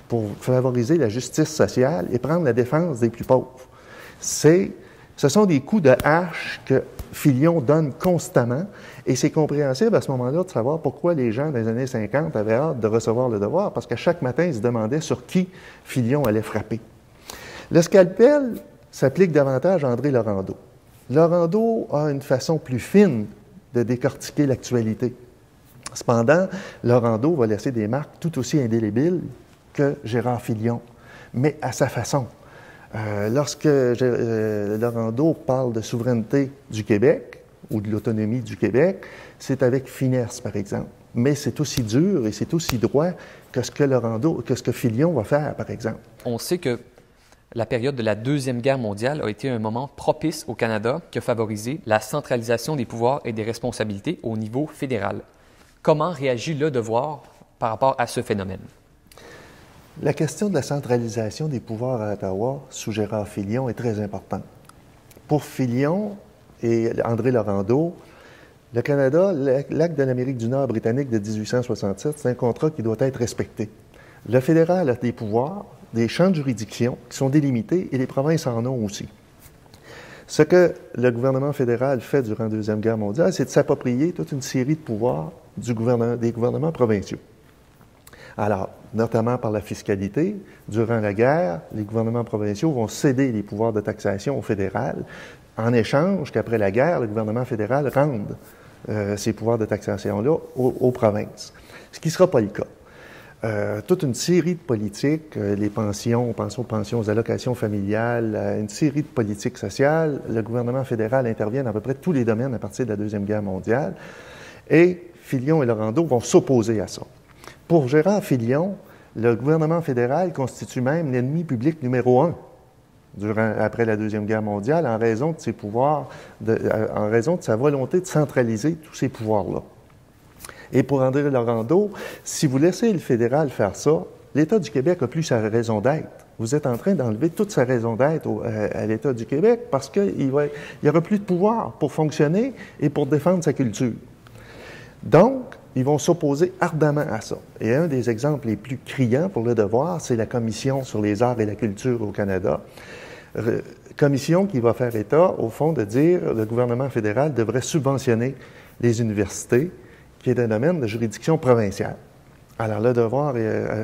pour favoriser la justice sociale et prendre la défense des plus pauvres. Ce sont des coups de hache que Filion donne constamment et c'est compréhensible à ce moment-là de savoir pourquoi les gens des années 50 avaient hâte de recevoir le devoir parce qu'à chaque matin, ils se demandaient sur qui Filion allait frapper. Le scalpel s'applique davantage à André Laurendeau. Laurendeau a une façon plus fine de décortiquer l'actualité. Cependant, Laurendeau va laisser des marques tout aussi indélébiles que Gérard Filion, mais à sa façon. Lorsque Laurendeau parle de souveraineté du Québec ou de l'autonomie du Québec, c'est avec finesse, par exemple. Mais c'est aussi dur et c'est aussi droit que ce que Filion va faire, par exemple. On sait que la période de la Deuxième Guerre mondiale a été un moment propice au Canada qui a favorisé la centralisation des pouvoirs et des responsabilités au niveau fédéral. Comment réagit le devoir par rapport à ce phénomène? La question de la centralisation des pouvoirs à Ottawa sous Gérard Filion est très importante. Pour Filion et André Laurendeau, le Canada, l'acte de l'Amérique du Nord britannique de 1867, c'est un contrat qui doit être respecté. Le fédéral a des pouvoirs, des champs de juridiction qui sont délimités et les provinces en ont aussi. Ce que le gouvernement fédéral fait durant la Deuxième Guerre mondiale, c'est de s'approprier toute une série de pouvoirs des gouvernements provinciaux. Alors, notamment par la fiscalité, durant la guerre, les gouvernements provinciaux vont céder les pouvoirs de taxation au fédéral, en échange qu'après la guerre, le gouvernement fédéral rende ces pouvoirs de taxation-là aux provinces. Ce qui ne sera pas le cas. Toute une série de politiques, les pensions, pensons aux pensions, aux allocations familiales, une série de politiques sociales, le gouvernement fédéral intervient dans à peu près tous les domaines à partir de la Deuxième Guerre mondiale, et Filion et Laurendeau vont s'opposer à ça. Pour Gérard Filion, le gouvernement fédéral constitue même l'ennemi public numéro 1 après la Deuxième Guerre mondiale en raison de ses pouvoirs, en raison de sa volonté de centraliser tous ces pouvoirs-là. Et pour André Laurendeau, si vous laissez le fédéral faire ça, l'État du Québec n'a plus sa raison d'être. Vous êtes en train d'enlever toute sa raison d'être à l'État du Québec parce qu'il n'y aura plus de pouvoir pour fonctionner et pour défendre sa culture. Donc, ils vont s'opposer ardemment à ça. Et un des exemples les plus criants pour le devoir, c'est la Commission sur les arts et la culture au Canada. Commission qui va faire état, au fond, de dire que le gouvernement fédéral devrait subventionner les universités, qui est un domaine de juridiction provinciale. Alors, le devoir,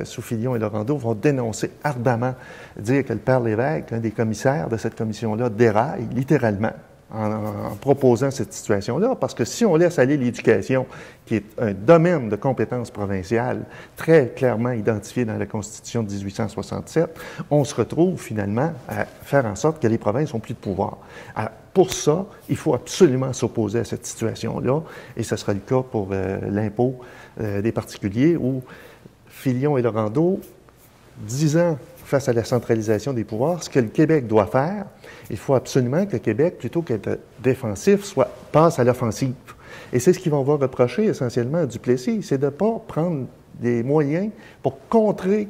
sous Filion et Laurendeau, vont dénoncer ardemment, dire que le père Lévesque, un des commissaires de cette commission-là, déraille littéralement en proposant cette situation-là, parce que si on laisse aller l'éducation, qui est un domaine de compétences provinciales très clairement identifié dans la Constitution de 1867, on se retrouve finalement à faire en sorte que les provinces n'ont plus de pouvoir. Alors, pour ça, il faut absolument s'opposer à cette situation-là, et ce sera le cas pour l'impôt des particuliers, où Filion et Laurendeau, 10 ans face à la centralisation des pouvoirs, ce que le Québec doit faire, il faut absolument que le Québec, plutôt qu'être défensif, passe à l'offensive. Et c'est ce qu'ils vont voir reprocher essentiellement à Duplessis, c'est de ne pas prendre des moyens pour contrer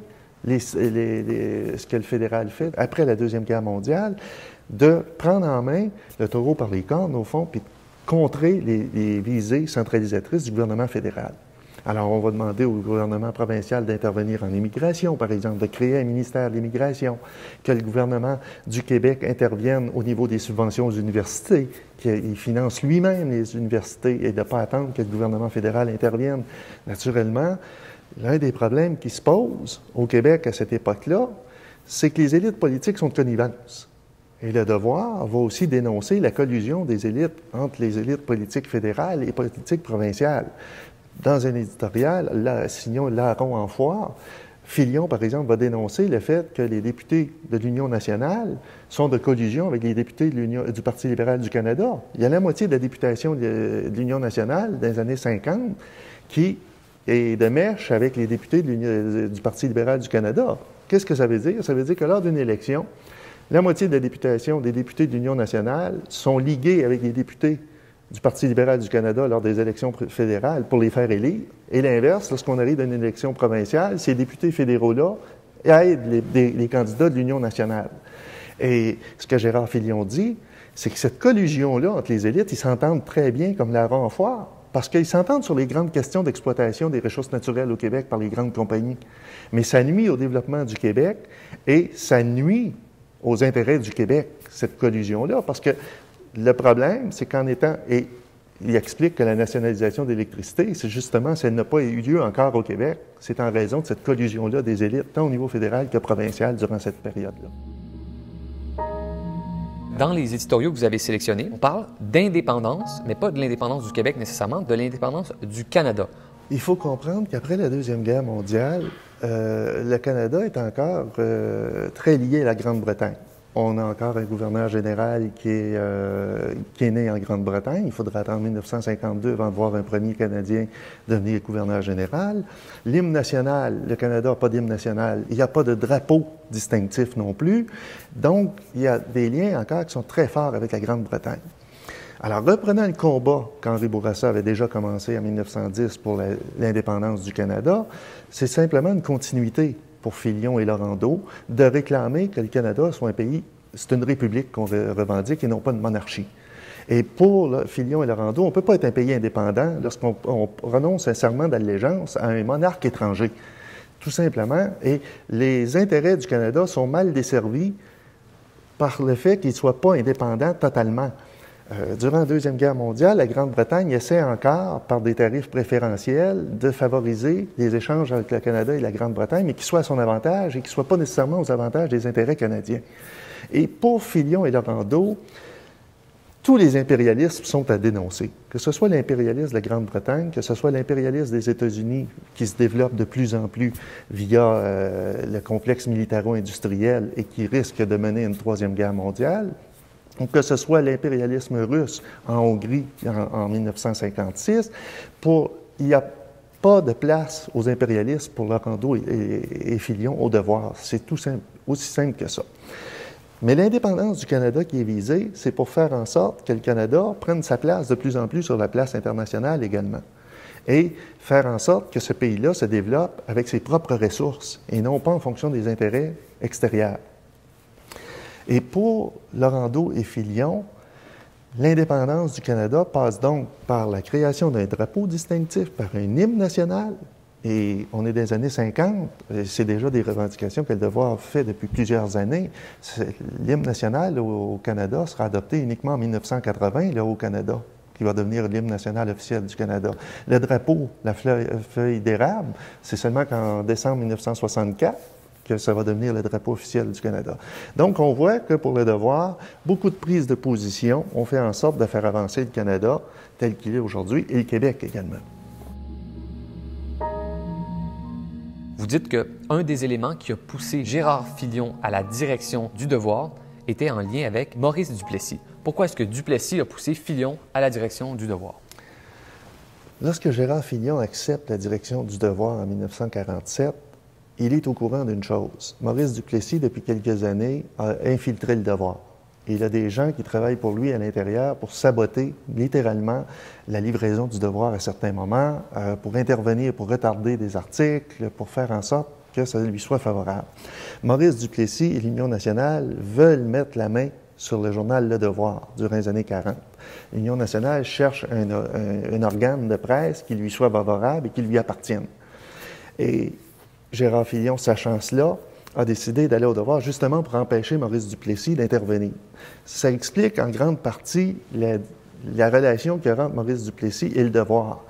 ce que le fédéral fait après la Deuxième Guerre mondiale, de prendre en main le taureau par les cornes, au fond, puis de contrer les visées centralisatrices du gouvernement fédéral. Alors, on va demander au gouvernement provincial d'intervenir en immigration, par exemple, de créer un ministère de l'immigration, que le gouvernement du Québec intervienne au niveau des subventions aux universités, qu'il finance lui-même les universités et de ne pas attendre que le gouvernement fédéral intervienne. Naturellement, l'un des problèmes qui se posent au Québec à cette époque-là, c'est que les élites politiques sont de connivence. Et le Devoir va aussi dénoncer la collusion des élites entre les élites politiques fédérales et politiques provinciales. Dans un éditorial, signé Larron en Foire, Filion, par exemple, va dénoncer le fait que les députés de l'Union nationale sont de collusion avec les députés du Parti libéral du Canada. Il y a la moitié de la députation de l'Union nationale dans les années 50 qui est de mèche avec les députés du Parti libéral du Canada. Qu'est-ce que ça veut dire? Ça veut dire que lors d'une élection, la moitié de la députation des députés de l'Union nationale sont ligués avec les députés du Parti libéral du Canada lors des élections fédérales pour les faire élire. Et l'inverse, lorsqu'on arrive à une élection provinciale, ces députés fédéraux-là aident les candidats de l'Union nationale. Et ce que Gérard Filion dit, c'est que cette collusion-là entre les élites, ils s'entendent très bien comme Larron en Foire, parce qu'ils s'entendent sur les grandes questions d'exploitation des ressources naturelles au Québec par les grandes compagnies. Mais ça nuit au développement du Québec et ça nuit aux intérêts du Québec, cette collusion-là, parce que le problème, c'est qu'en étant, et il explique que la nationalisation de l'électricité, c'est justement, si elle n'a pas eu lieu encore au Québec, c'est en raison de cette collusion-là des élites, tant au niveau fédéral que provincial, durant cette période-là. Dans les éditoriaux que vous avez sélectionnés, on parle d'indépendance, mais pas de l'indépendance du Québec nécessairement, de l'indépendance du Canada. Il faut comprendre qu'après la Deuxième Guerre mondiale, le Canada est encore très lié à la Grande-Bretagne. On a encore un gouverneur général qui est né en Grande-Bretagne. Il faudra attendre 1952 avant de voir un premier Canadien devenir gouverneur général. L'hymne national, le Canada n'a pas d'hymne national. Il n'y a pas de drapeau distinctif non plus. Donc, il y a des liens encore qui sont très forts avec la Grande-Bretagne. Alors, reprenant le combat qu'Henri Bourassa avait déjà commencé en 1910 pour l'indépendance du Canada, c'est simplement une continuité pour Filion et Laurendeau de réclamer que le Canada soit un pays, c'est une république qu'on revendique et non pas une monarchie. Et pour Filion et Laurendeau, on ne peut pas être un pays indépendant lorsqu'on renonce un serment d'allégeance à un monarque étranger. Tout simplement. Et les intérêts du Canada sont mal desservis par le fait qu'il ne soit pas indépendant totalement. Durant la Deuxième Guerre mondiale, la Grande-Bretagne essaie encore, par des tarifs préférentiels, de favoriser les échanges avec le Canada et la Grande-Bretagne, mais qui soient à son avantage et qui ne soient pas nécessairement aux avantages des intérêts canadiens. Et pour Filion et Laurendeau, tous les impérialismes sont à dénoncer. Que ce soit l'impérialisme de la Grande-Bretagne, que ce soit l'impérialisme des États-Unis qui se développe de plus en plus via le complexe militaro-industriel et qui risque de mener à une Troisième Guerre mondiale, ou que ce soit l'impérialisme russe en Hongrie en 1956, il n'y a pas de place aux impérialistes pour Laurendeau et Filion au Devoir. C'est tout simple, aussi simple que ça. Mais l'indépendance du Canada qui est visée, c'est pour faire en sorte que le Canada prenne sa place de plus en plus sur la place internationale également. Et faire en sorte que ce pays-là se développe avec ses propres ressources et non pas en fonction des intérêts extérieurs. Et pour Laurendeau et Filion, l'indépendance du Canada passe donc par la création d'un drapeau distinctif, par un hymne national. Et on est dans les années 50, c'est déjà des revendications que le Devoir fait depuis plusieurs années. L'hymne national au Canada sera adopté uniquement en 1980, là, au Canada, qui va devenir l'hymne national officiel du Canada. Le drapeau, la feuille d'érable, c'est seulement qu'en décembre 1964, que ça va devenir le drapeau officiel du Canada. Donc, on voit que pour le Devoir, beaucoup de prises de position ont fait en sorte de faire avancer le Canada tel qu'il est aujourd'hui, et le Québec également. Vous dites qu'un des éléments qui a poussé Gérard Filion à la direction du Devoir était en lien avec Maurice Duplessis. Pourquoi est-ce que Duplessis a poussé Filion à la direction du Devoir? Lorsque Gérard Filion accepte la direction du Devoir en 1947, il est au courant d'une chose. Maurice Duplessis, depuis quelques années, a infiltré le Devoir. Et il y a des gens qui travaillent pour lui à l'intérieur pour saboter littéralement la livraison du Devoir à certains moments, pour intervenir, pour retarder des articles, pour faire en sorte que ça lui soit favorable. Maurice Duplessis et l'Union nationale veulent mettre la main sur le journal Le Devoir durant les années 40. L'Union nationale cherche un organe de presse qui lui soit favorable et qui lui appartienne. Et Gérard Filion, sachant cela, a décidé d'aller au Devoir justement pour empêcher Maurice Duplessis d'intervenir. Ça explique en grande partie la relation qu'il y a entre Maurice Duplessis et le Devoir.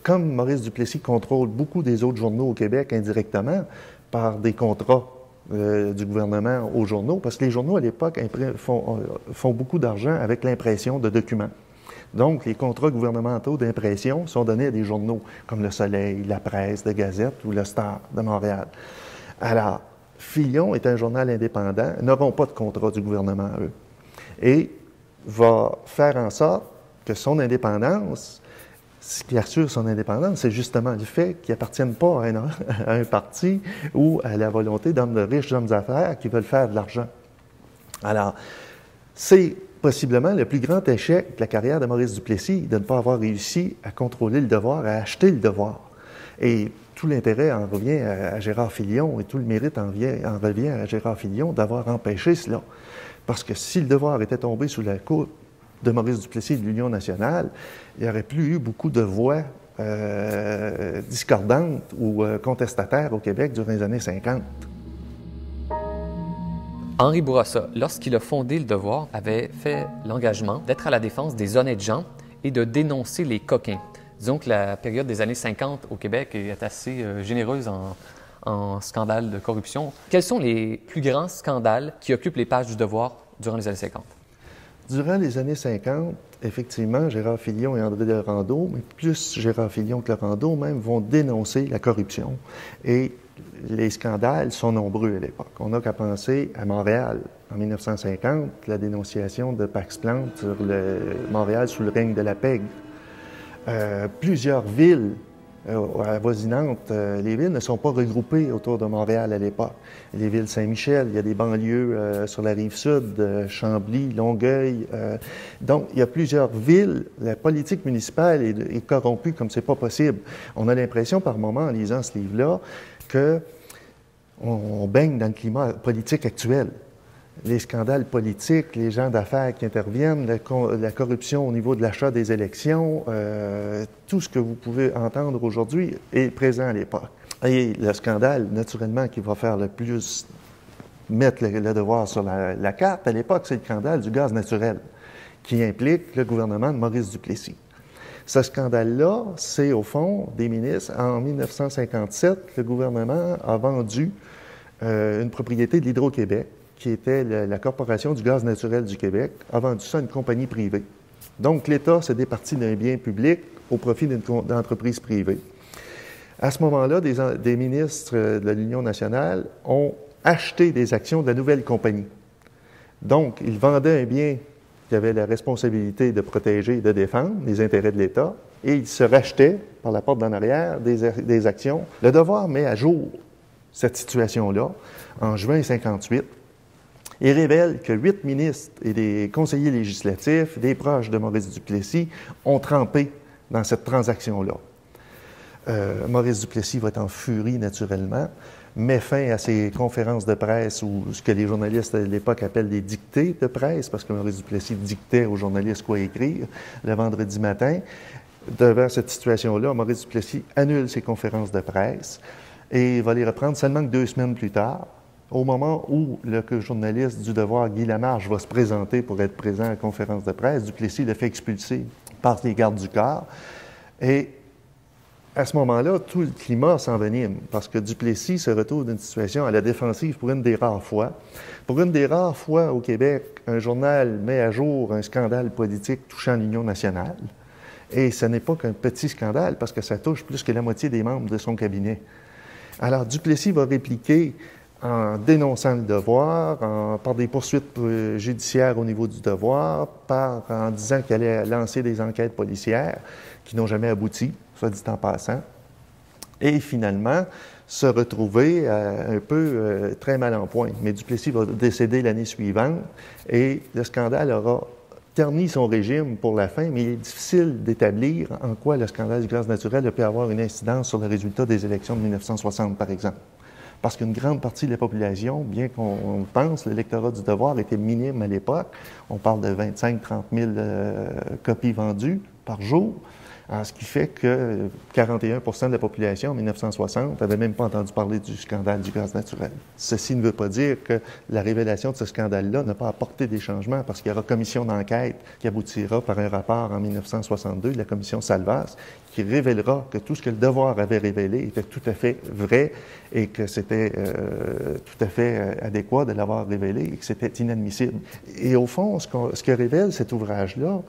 Comme Maurice Duplessis contrôle beaucoup des autres journaux au Québec indirectement par des contrats du gouvernement aux journaux, parce que les journaux à l'époque font beaucoup d'argent avec l'impression de documents. Donc, les contrats gouvernementaux d'impression sont donnés à des journaux comme Le Soleil, La Presse, La Gazette ou Le Star de Montréal. Alors, Filion est un journal indépendant, n'auront pas de contrat du gouvernement, eux, et va faire en sorte que son indépendance, ce qui assure son indépendance, c'est justement le fait qu'ils n'appartiennent pas à un parti ou à la volonté d'hommes de riches, d'hommes d'affaires qui veulent faire de l'argent. Alors, c'est possiblement le plus grand échec de la carrière de Maurice Duplessis, de ne pas avoir réussi à contrôler le Devoir, à acheter le Devoir. Et tout l'intérêt en revient à Gérard Filion et tout le mérite en revient à Gérard Filion d'avoir empêché cela. Parce que si le Devoir était tombé sous la coupe de Maurice Duplessis et de l'Union nationale, il n'y aurait plus eu beaucoup de voix discordantes ou contestataires au Québec durant les années 50. Henri Bourassa, lorsqu'il a fondé Le Devoir, avait fait l'engagement d'être à la défense des honnêtes gens et de dénoncer les coquins. Disons que la période des années 50 au Québec est assez généreuse en scandales de corruption. Quels sont les plus grands scandales qui occupent les pages du Devoir durant les années 50? Durant les années 50, effectivement, Gérard Filion et André Laurando, mais plus Gérard Filion que Laurando même, vont dénoncer la corruption. Et les scandales sont nombreux à l'époque. On n'a qu'à penser à Montréal. En 1950, la dénonciation de Pax Plante sur Montréal sous le règne de la Pègre. Plusieurs villes avoisinantes, les villes ne sont pas regroupées autour de Montréal à l'époque. Les villes Saint-Michel, il y a des banlieues sur la rive sud, Chambly, Longueuil. Donc, il y a plusieurs villes. La politique municipale est corrompue comme c'est pas possible. On a l'impression par moment, en lisant ce livre-là, qu'on baigne dans le climat politique actuel. Les scandales politiques, les gens d'affaires qui interviennent, la corruption au niveau de l'achat des élections, tout ce que vous pouvez entendre aujourd'hui est présent à l'époque. Et le scandale, naturellement, qui va faire le plus mettre le Devoir sur la carte à l'époque, c'est le scandale du gaz naturel, qui implique le gouvernement de Maurice Duplessis. Ce scandale-là, c'est au fond des ministres. En 1957, le gouvernement a vendu une propriété de l'Hydro-Québec, qui était la Corporation du gaz naturel du Québec, a vendu ça à une compagnie privée. Donc, l'État s'est départi d'un bien public au profit d'une entreprise privée. À ce moment-là, des ministres de l'Union nationale ont acheté des actions de la nouvelle compagnie. Donc, ils vendaient un bien qui avait la responsabilité de protéger et de défendre les intérêts de l'État, et ils se rachetaient, par la porte d'en arrière, des actions. Le Devoir met à jour cette situation-là en juin 1958, et révèle que 8 ministres et des conseillers législatifs, des proches de Maurice Duplessis, ont trempé dans cette transaction-là. Maurice Duplessis va être en furie, naturellement, met fin à ses conférences de presse ou ce que les journalistes de l'époque appellent des dictées de presse, parce que Maurice Duplessis dictait aux journalistes quoi écrire le vendredi matin. Devant cette situation-là, Maurice Duplessis annule ses conférences de presse et va les reprendre seulement que 2 semaines plus tard, au moment où le journaliste du Devoir, Guy Lamarche, va se présenter pour être présent à la conférence de presse. Duplessis le fait expulser par les gardes du corps. Et à ce moment-là, tout le climat s'envenime, parce que Duplessis se retrouve dans une situation à la défensive pour une des rares fois. Pour une des rares fois au Québec, un journal met à jour un scandale politique touchant l'Union nationale. Et ce n'est pas qu'un petit scandale, parce que ça touche plus que la moitié des membres de son cabinet. Alors, Duplessis va répliquer en dénonçant le Devoir, par des poursuites judiciaires au niveau du Devoir, en disant qu'il allait lancer des enquêtes policières qui n'ont jamais abouti, soit dit en passant, et finalement se retrouver un peu très mal en point. Mais Duplessis va décéder l'année suivante et le scandale aura terni son régime pour la fin, mais il est difficile d'établir en quoi le scandale du gaz naturel a pu avoir une incidence sur le résultat des élections de 1960, par exemple. parce qu'une grande partie de la population, bien qu'on pense, l'électorat du Devoir était minime à l'époque. On parle de 25-30 000 copies vendues par jour. Ce qui fait que 41 de la population en 1960 n'avait même pas entendu parler du scandale du gaz naturel. Ceci ne veut pas dire que la révélation de ce scandale-là n'a pas apporté des changements, parce qu'il y aura commission d'enquête qui aboutira par un rapport en 1962 de la commission Salvas, qui révélera que tout ce que le Devoir avait révélé était tout à fait vrai et que c'était tout à fait adéquat de l'avoir révélé et que c'était inadmissible. Et au fond, ce que révèle cet ouvrage-là,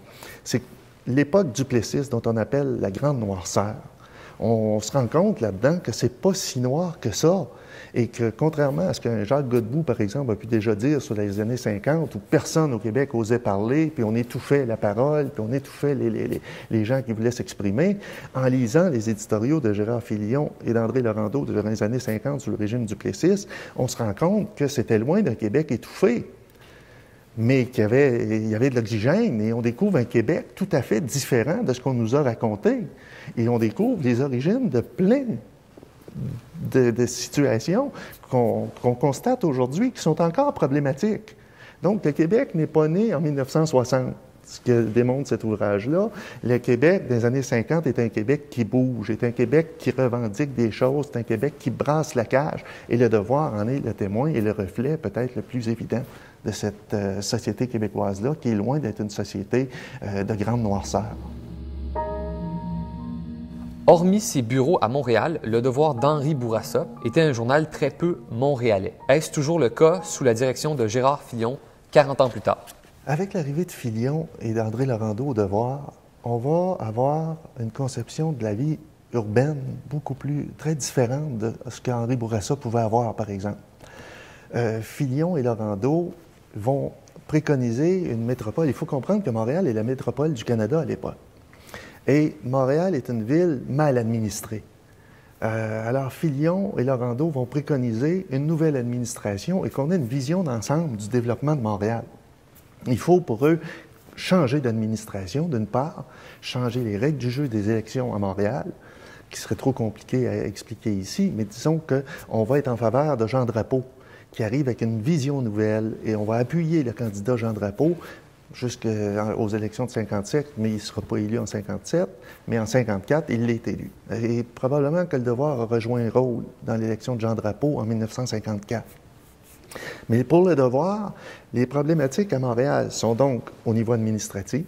c'est l'époque du Plessis, dont on appelle la Grande Noirceur. On se rend compte là-dedans que c'est pas si noir que ça, et que contrairement à ce qu'un Jacques Godbout, par exemple, a pu déjà dire sur les années 50, où personne au Québec osait parler, puis on étouffait la parole, puis on étouffait les gens qui voulaient s'exprimer, en lisant les éditoriaux de Gérard Filion et d'André Laurendeau dans les années 50 sous le régime du Plessis, on se rend compte que c'était loin d'un Québec étouffé, mais qu'il y avait de l'oxygène, et on découvre un Québec tout à fait différent de ce qu'on nous a raconté. Et on découvre les origines de plein de situations qu'on constate aujourd'hui qui sont encore problématiques. Donc, le Québec n'est pas né en 1960. Ce que démontre cet ouvrage-là, le Québec des années 50 est un Québec qui bouge, est un Québec qui revendique des choses, c'est un Québec qui brasse la cage, et le Devoir en est le témoin et le reflet peut-être le plus évident de cette société québécoise-là, qui est loin d'être une société de grande noirceur. Hormis ses bureaux à Montréal, le Devoir d'Henri Bourassa était un journal très peu montréalais. Est-ce toujours le cas sous la direction de Gérard Filion, 40 ans plus tard? Avec l'arrivée de Filion et d'André Laurendeau au Devoir, on va avoir une conception de la vie urbaine très différente de ce qu'Henri Bourassa pouvait avoir, par exemple. Filion et Laurendeau vont préconiser une métropole. Il faut comprendre que Montréal est la métropole du Canada à l'époque. Et Montréal est une ville mal administrée. Alors, Filion et Laurendeau vont préconiser une nouvelle administration et qu'on ait une vision d'ensemble du développement de Montréal. Il faut pour eux changer d'administration, d'une part, changer les règles du jeu des élections à Montréal, qui serait trop compliqué à expliquer ici, mais disons qu'on va être en faveur de Jean Drapeau, qui arrive avec une vision nouvelle, et on va appuyer le candidat Jean Drapeau jusqu'aux élections de 57, mais il ne sera pas élu en 57, mais en 54, il l'est élu. Et probablement que le Devoir a rejoint un rôle dans l'élection de Jean Drapeau en 1954. Mais pour le Devoir, les problématiques à Montréal sont donc au niveau administratif,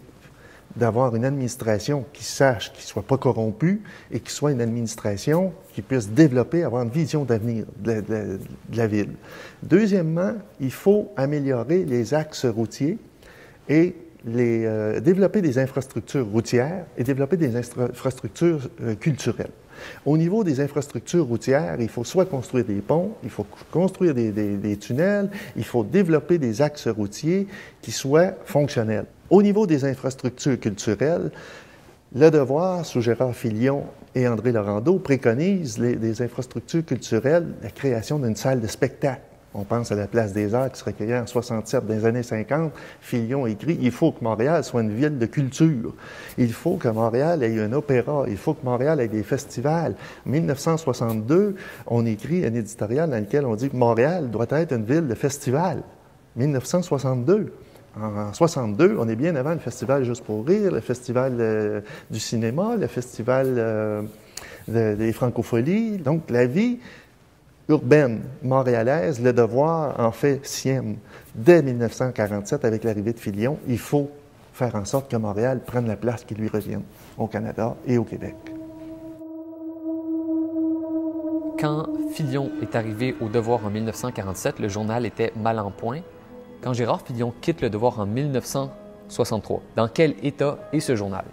d'avoir une administration qui sache, qui ne soit pas corrompue et qui soit une administration qui puisse développer, avoir une vision d'avenir de la ville. Deuxièmement, il faut améliorer les axes routiers et développer des infrastructures routières et développer des infrastructures culturelles. Au niveau des infrastructures routières, il faut soit construire des ponts, il faut construire des tunnels, il faut développer des axes routiers qui soient fonctionnels. Au niveau des infrastructures culturelles, le Devoir, sous Gérard Filion et André Laurendeau, préconise des infrastructures culturelles, la création d'une salle de spectacle. On pense à la Place des Arts qui serait créée en 67, dans les années 50. Filion écrit « Il faut que Montréal soit une ville de culture. Il faut que Montréal ait un opéra. Il faut que Montréal ait des festivals. » En 1962, on écrit un éditorial dans lequel on dit que Montréal doit être une ville de festivals. 1962. En 62, on est bien avant le Festival Juste pour rire, le Festival du cinéma, le Festival des Francopholies. Donc, la vie urbaine montréalaise, le Devoir en fait sienne. Dès 1947, avec l'arrivée de Filion, il faut faire en sorte que Montréal prenne la place qui lui revient au Canada et au Québec. Quand Filion est arrivé au Devoir en 1947, le journal était mal en point. Quand Gérard Filion quitte le Devoir en 1963, dans quel état est ce journal?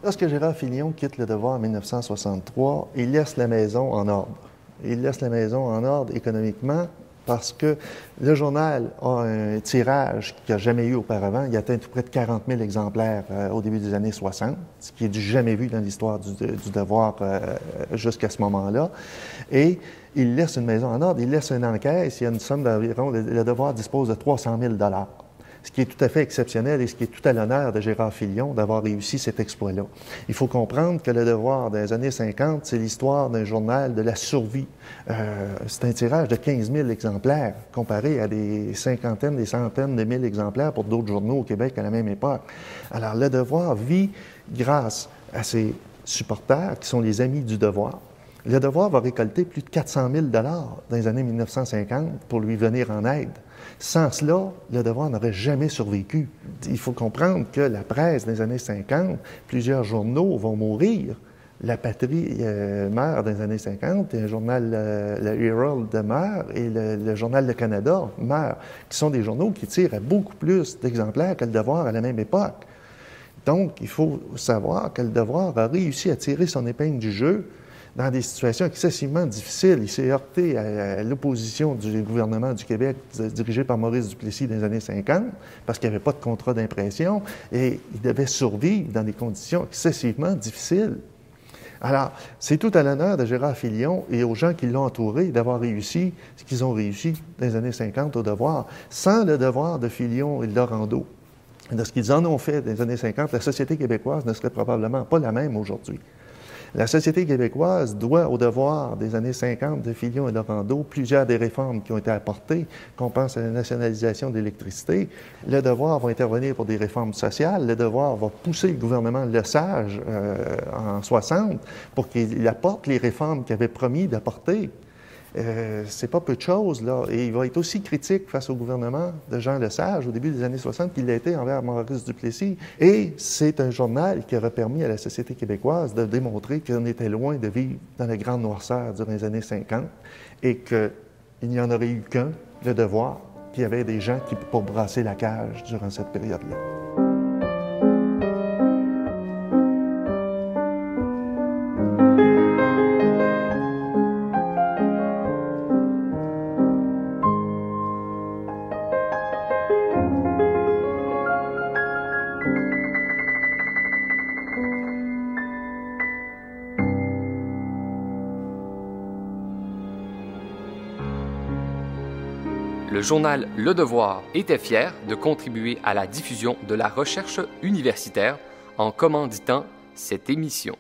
Lorsque Gérard Filion quitte le Devoir en 1963, il laisse la maison en ordre. Il laisse la maison en ordre économiquement parce que le journal a un tirage qu'il n'a jamais eu auparavant. Il atteint tout près de 40 000 exemplaires au début des années 60, ce qui est du jamais vu dans l'histoire du Devoir jusqu'à ce moment-là. Et il laisse une maison en ordre, il laisse une encaisse, il y a une somme d'environ, le Devoir dispose de 300 000 $. ce qui est tout à fait exceptionnel et ce qui est tout à l'honneur de Gérard Filion d'avoir réussi cet exploit-là. Il faut comprendre que Le Devoir des années 50, c'est l'histoire d'un journal de la survie. C'est un tirage de 15 000 exemplaires comparé à des cinquantaines, des centaines de mille exemplaires pour d'autres journaux au Québec à la même époque. Alors, Le Devoir vit grâce à ses supporters qui sont les Amis du Devoir. Le Devoir va récolter plus de 400 000 $ dans les années 1950 pour lui venir en aide. Sans cela, Le Devoir n'aurait jamais survécu. Il faut comprendre que la presse des années 50, plusieurs journaux vont mourir. La Patrie meurt dans les années 50, et un journal, le Herald meurt, et le Journal Le Canada meurt, qui sont des journaux qui tirent à beaucoup plus d'exemplaires que Le Devoir à la même époque. Donc, il faut savoir que Le Devoir a réussi à tirer son épingle du jeu dans des situations excessivement difficiles. Il s'est heurté à l'opposition du gouvernement du Québec dirigé par Maurice Duplessis dans les années 50 parce qu'il n'y avait pas de contrat d'impression et il devait survivre dans des conditions excessivement difficiles. Alors, c'est tout à l'honneur de Gérard Filion et aux gens qui l'ont entouré d'avoir réussi ce qu'ils ont réussi dans les années 50 au Devoir. Sans Le Devoir de Filion et de Laurendeau, de ce qu'ils en ont fait dans les années 50, la société québécoise ne serait probablement pas la même aujourd'hui. La société québécoise doit au Devoir des années 50 de Filion et Laurendeau plusieurs des réformes qui ont été apportées, qu'on pense à la nationalisation de l'électricité. Le Devoir va intervenir pour des réformes sociales. Le Devoir va pousser le gouvernement Lesage en 60 pour qu'il apporte les réformes qu'il avait promis d'apporter. C'est pas peu de choses, là. Et il va être aussi critique face au gouvernement de Jean Lesage au début des années 60 qu'il l'a été envers Maurice Duplessis. Et c'est un journal qui aura permis à la société québécoise de démontrer qu'on était loin de vivre dans la grande noirceur durant les années 50 et qu'il n'y en aurait eu qu'un, Le Devoir, qu'il y avait des gens qui pour brasser la cage durant cette période-là. Le journal Le Devoir était fier de contribuer à la diffusion de la recherche universitaire en commanditant cette émission.